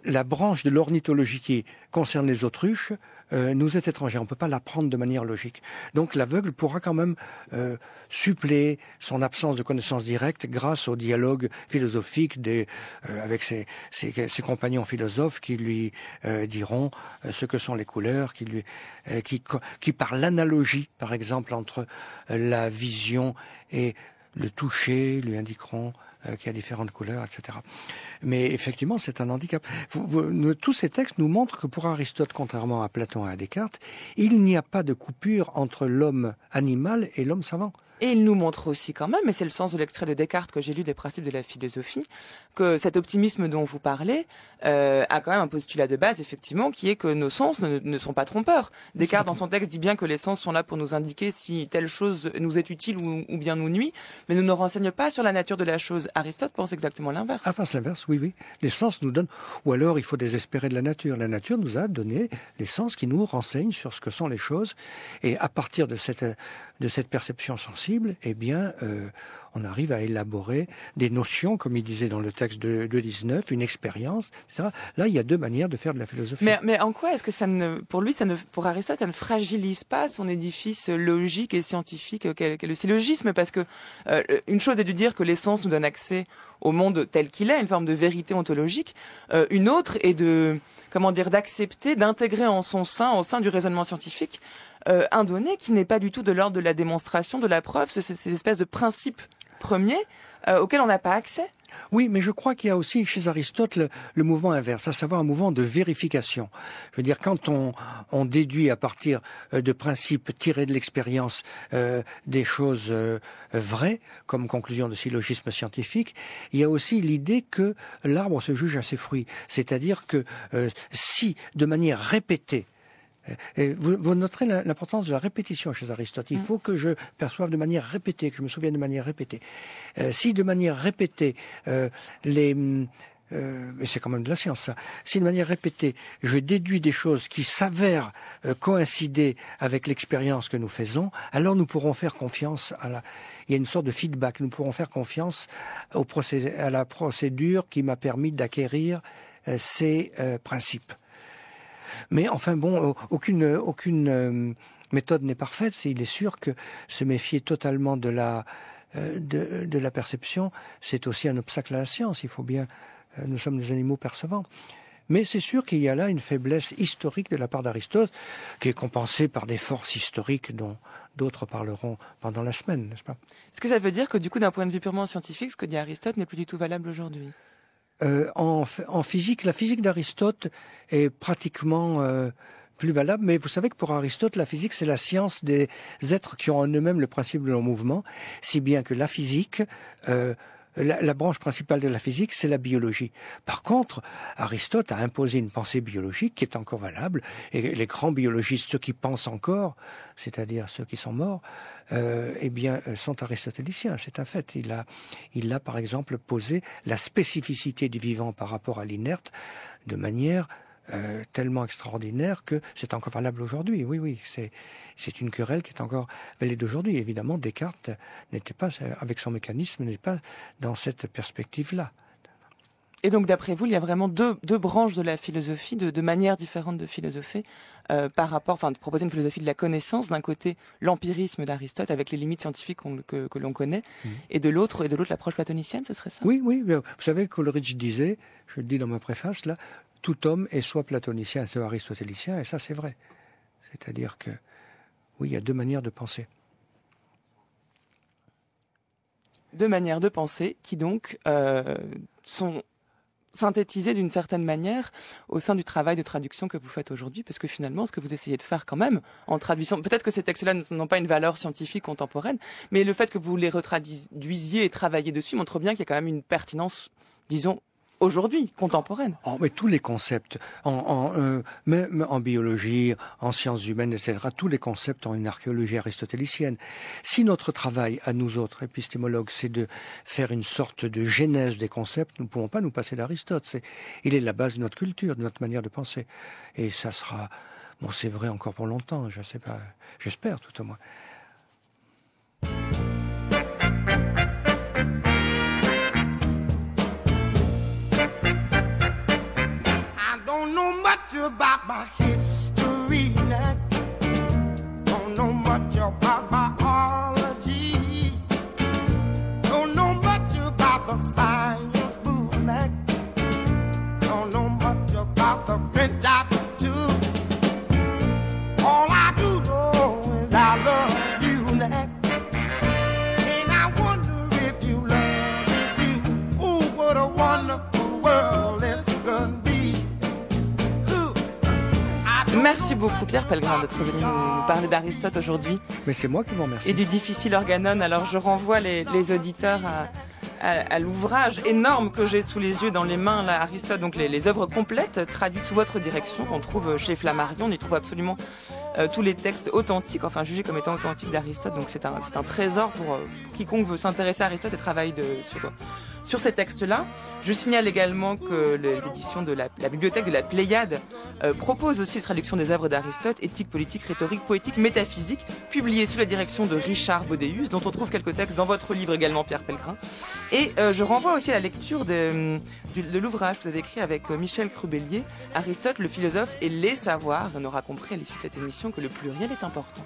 la branche de l'ornithologie qui concerne les autruches nous est étrangère. On ne peut pas l'apprendre de manière logique. Donc l'aveugle pourra quand même suppléer son absence de connaissance directe grâce au dialogue philosophique avec ses compagnons philosophes qui lui diront ce que sont les couleurs, qui par l'analogie, par exemple, entre la vision et le toucher, lui indiqueront qu'il y a différentes couleurs, etc. Mais effectivement, c'est un handicap. Tous ces textes nous montrent que pour Aristote, contrairement à Platon et à Descartes, il n'y a pas de coupure entre l'homme animal et l'homme savant. Et il nous montre aussi quand même, et c'est le sens de l'extrait de Descartes que j'ai lu des principes de la philosophie, que cet optimisme dont vous parlez a quand même un postulat de base, effectivement, qui est que nos sens ne sont pas trompeurs. Descartes, dans son texte, dit bien que les sens sont là pour nous indiquer si telle chose nous est utile ou bien nous nuit, mais ne nous renseigne pas sur la nature de la chose. Aristote pense exactement l'inverse. Ah, pense l'inverse, oui. Les sens nous donnent... Ou alors, il faut désespérer de la nature. La nature nous a donné les sens qui nous renseignent sur ce que sont les choses, et à partir de cette perception sensible, possible, eh bien, on arrive à élaborer des notions, comme il disait dans le texte de 19, une expérience, etc. Là, il y a deux manières de faire de la philosophie. Mais en quoi est-ce que pour Aristote, ça ne fragilise pas son édifice logique et scientifique qu'est le syllogisme? Parce que une chose est de dire que l'essence nous donne accès au monde tel qu'il est, une forme de vérité ontologique. Une autre est d'accepter, d'intégrer en son sein, au sein du raisonnement scientifique, un donné qui n'est pas du tout de l'ordre de la démonstration, de la preuve, ces espèces de principes premiers auxquels on n'a pas accès. Oui, mais je crois qu'il y a aussi chez Aristote le mouvement inverse, à savoir un mouvement de vérification. Je veux dire, quand on déduit à partir de principes tirés de l'expérience des choses vraies, comme conclusion de syllogisme scientifique, il y a aussi l'idée que l'arbre se juge à ses fruits. C'est-à-dire que si, de manière répétée, vous noterez l'importance de la répétition chez Aristote. Il faut que je perçoive de manière répétée, que je me souvienne de manière répétée. Si de manière répétée, mais c'est quand même de la science ça, si de manière répétée, je déduis des choses qui s'avèrent coïncider avec l'expérience que nous faisons, alors nous pourrons faire confiance il y a une sorte de feedback, nous pourrons faire confiance à la procédure qui m'a permis d'acquérir ces principes. Mais enfin bon, aucune méthode n'est parfaite. Il est sûr que se méfier totalement de la perception, c'est aussi un obstacle à la science. Il faut bien, nous sommes des animaux percevants. Mais c'est sûr qu'il y a là une faiblesse historique de la part d'Aristote, qui est compensée par des forces historiques dont d'autres parleront pendant la semaine, n'est-ce pas? Est-ce que ça veut dire que du coup, d'un point de vue purement scientifique, ce que dit Aristote n'est plus du tout valable aujourd'hui? En physique, la physique d'Aristote est pratiquement plus valable, mais vous savez que pour Aristote, la physique, c'est la science des êtres qui ont en eux-mêmes le principe de leur mouvement, si bien que la physique, la branche principale de la physique, c'est la biologie. Par contre, Aristote a imposé une pensée biologique qui est encore valable, et les grands biologistes, ceux qui pensent encore, c'est-à-dire ceux qui sont morts, sont aristotéliciens, c'est un fait. Il a par exemple posé la spécificité du vivant par rapport à l'inerte de manière tellement extraordinaire que c'est encore valable aujourd'hui. Oui, c'est une querelle qui est encore valide aujourd'hui. Évidemment, Descartes n'était pas, avec son mécanisme, n'est pas dans cette perspective-là. Et donc, d'après vous, il y a vraiment deux branches de la philosophie, de manières différentes de philosopher, de proposer une philosophie de la connaissance. D'un côté, l'empirisme d'Aristote avec les limites scientifiques que l'on connaît, et de l'autre, l'approche platonicienne, ce serait ça? Oui. Vous savez, Coleridge disait, je le dis dans ma préface là, tout homme est soit platonicien, soit aristotélicien, et ça c'est vrai. C'est-à-dire que, oui, il y a deux manières de penser. Deux manières de penser qui donc sont synthétisées d'une certaine manière au sein du travail de traduction que vous faites aujourd'hui, parce que finalement, ce que vous essayez de faire quand même en traduisant, peut-être que ces textes-là n'ont pas une valeur scientifique contemporaine, mais le fait que vous les retraduisiez et travaillez dessus montre bien qu'il y a quand même une pertinence, disons, aujourd'hui, contemporaine. Mais tous les concepts, même en biologie, en sciences humaines, etc., tous les concepts ont une archéologie aristotélicienne. Si notre travail, à nous autres épistémologues, c'est de faire une sorte de genèse des concepts, nous ne pouvons pas nous passer d'Aristote. Il est la base de notre culture, de notre manière de penser. Et ça sera, c'est vrai encore pour longtemps, je ne sais pas, j'espère tout au moins. About my history, don't know much about biology, don't know much about the science book, don't know much about the French too. All I do know is I love you, and I wonder if you love me too. Ooh, what a wonderful world this could be. Merci beaucoup Pierre Pellegrin d'être venu nous parler d'Aristote aujourd'hui. Mais c'est moi qui vous remercie. Et du difficile organon. Alors je renvoie les auditeurs à l'ouvrage énorme que j'ai sous les yeux, dans les mains, là, Aristote, donc les œuvres complètes traduites sous votre direction, qu'on trouve chez Flammarion. On y trouve absolument tous les textes authentiques, enfin jugés comme étant authentiques d'Aristote. Donc c'est un trésor pour quiconque veut s'intéresser à Aristote et travailler sur ces textes-là. Je signale également que les éditions de la bibliothèque de la Pléiade proposent aussi la traduction des œuvres d'Aristote, éthique, politique, rhétorique, poétique, métaphysique, publiées sous la direction de Richard Bodéus, dont on trouve quelques textes dans votre livre également, Pierre Pellegrin. Et je renvoie aussi à la lecture de l'ouvrage que vous avez écrit avec Michel Crubellier, Aristote, le philosophe et les savoirs. On aura compris à l'issue de cette émission que le pluriel est important.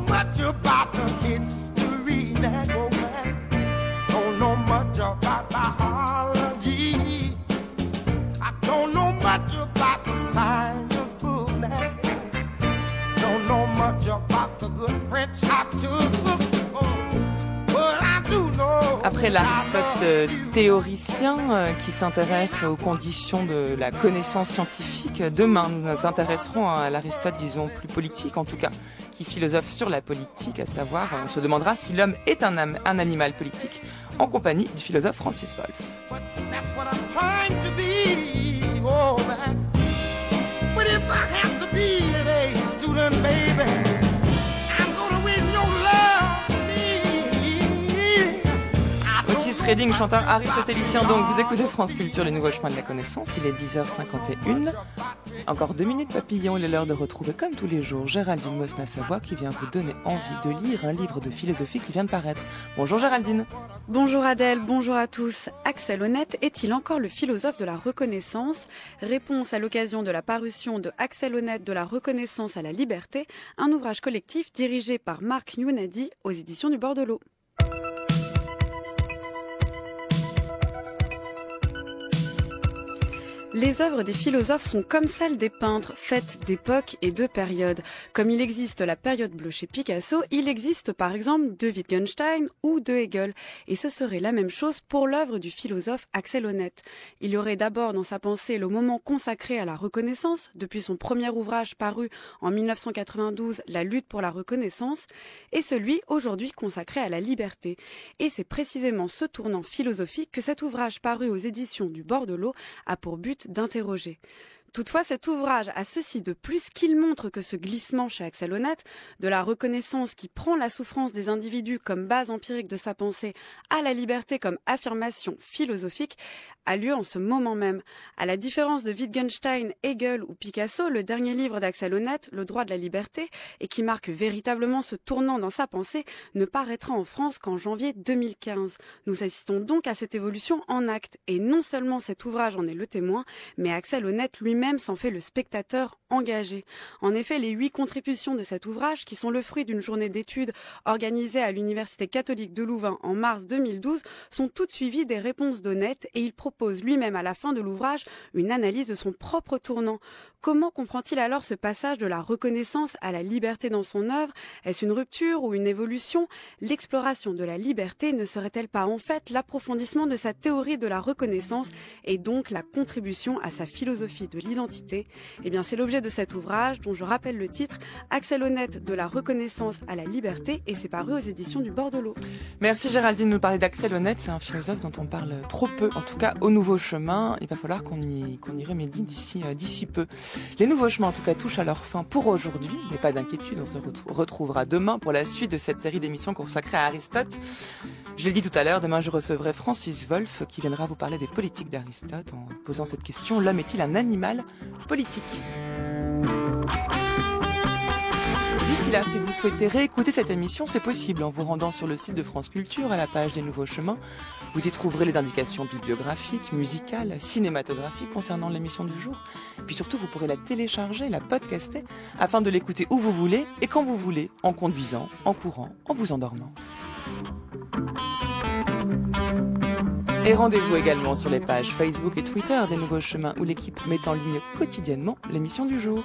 Much about the history that go back. Don't know much about biology. I don't know much about the science book that. Don't know much about the good French I took. But I do know. Après l'Aristote théoricien qui s'intéresse aux conditions de la connaissance scientifique, demain nous nous intéresserons à l'Aristote, disons, plus politique en tout cas, qui philosophe sur la politique, à savoir, on se demandera si l'homme est un animal politique, en compagnie du philosophe Francis Wolff. Otis Redding, chanteur aristotélicien, donc vous écoutez France Culture, les nouveaux chemins de la connaissance, il est 10h51. Encore 2 minutes papillon, il est l'heure de retrouver comme tous les jours Géraldine Mosna-Savoie qui vient vous donner envie de lire un livre de philosophie qui vient de paraître. Bonjour Géraldine. Bonjour Adèle, bonjour à tous. Axel Honneth est-il encore le philosophe de la reconnaissance ? Réponse à l'occasion de la parution de Axel Honneth de la reconnaissance à la liberté, un ouvrage collectif dirigé par Marc Younadi aux éditions du Bord de l'Eau. Les œuvres des philosophes sont comme celles des peintres, faites d'époques et de périodes. Comme il existe la période bleue chez Picasso, il existe par exemple de Wittgenstein ou de Hegel. Et ce serait la même chose pour l'œuvre du philosophe Axel Honneth. Il y aurait d'abord dans sa pensée le moment consacré à la reconnaissance, depuis son premier ouvrage paru en 1992, La lutte pour la reconnaissance, et celui aujourd'hui consacré à la liberté. Et c'est précisément ce tournant philosophique que cet ouvrage paru aux éditions du Bord de l'Eau a pour but d'interroger. Toutefois, cet ouvrage a ceci de plus qu'il montre que ce glissement chez Axel Honneth, de la reconnaissance qui prend la souffrance des individus comme base empirique de sa pensée à la liberté comme affirmation philosophique, a lieu en ce moment même. À la différence de Wittgenstein, Hegel ou Picasso, le dernier livre d'Axel Honneth, Le droit de la liberté, et qui marque véritablement ce tournant dans sa pensée, ne paraîtra en France qu'en janvier 2015. Nous assistons donc à cette évolution en actes, et non seulement cet ouvrage en est le témoin, mais Axel Honneth lui-même s'en fait le spectateur engagé. En effet, les 8 contributions de cet ouvrage, qui sont le fruit d'une journée d'études organisée à l'Université catholique de Louvain en mars 2012, sont toutes suivies des réponses d'Honneth, et il propose lui-même à la fin de l'ouvrage une analyse de son propre tournant. Comment comprend-il alors ce passage de la reconnaissance à la liberté dans son œuvre ? Est-ce une rupture ou une évolution ? L'exploration de la liberté ne serait-elle pas en fait l'approfondissement de sa théorie de la reconnaissance et donc la contribution à sa philosophie de l'identité ? Eh bien, c'est l'objet de cet ouvrage dont je rappelle le titre, Axel Honneth de la reconnaissance à la liberté, et c'est paru aux éditions du Bord de l'Eau. Merci Géraldine de nous parler d'Axel Honneth, c'est un philosophe dont on parle trop peu, en tout cas au Nouveau Chemin. Il va falloir qu'on y remédie d'ici peu. Les Nouveaux Chemins en tout cas touchent à leur fin pour aujourd'hui, mais pas d'inquiétude, on se retrouvera demain pour la suite de cette série d'émissions consacrée à Aristote. Je l'ai dit tout à l'heure, demain je recevrai Francis Wolff qui viendra vous parler des politiques d'Aristote en posant cette question, l'homme est-il un animal politique ? D'ici là, si vous souhaitez réécouter cette émission, c'est possible en vous rendant sur le site de France Culture à la page des Nouveaux Chemins. Vous y trouverez les indications bibliographiques, musicales, cinématographiques concernant l'émission du jour. Et puis surtout, vous pourrez la télécharger, la podcaster, afin de l'écouter où vous voulez et quand vous voulez, en conduisant, en courant, en vous endormant. Et rendez-vous également sur les pages Facebook et Twitter des Nouveaux Chemins où l'équipe met en ligne quotidiennement l'émission du jour.